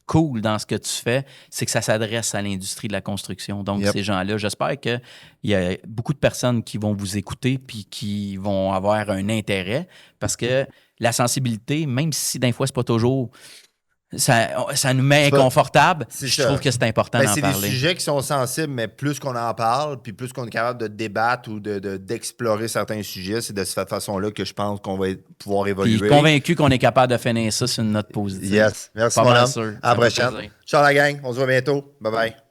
cool dans ce que tu fais, c'est que ça s'adresse à l'industrie de la construction. Donc, ces gens-là, j'espère qu'il y a beaucoup de personnes qui vont vous écouter puis qui vont avoir un intérêt parce que la sensibilité, même si d'un fois, c'est pas toujours ça nous met inconfortable. Je trouve que c'est important d'en parler. C'est des sujets qui sont sensibles, mais plus qu'on en parle, puis plus qu'on est capable de débattre ou d'explorer certains sujets, c'est de cette façon-là que je pense qu'on va pouvoir évoluer. Puis convaincu qu'on est capable de finir ça sur une note positive. Yes. Merci, mon homme. À la prochaine. Ciao la gang. On se voit bientôt. Bye-bye.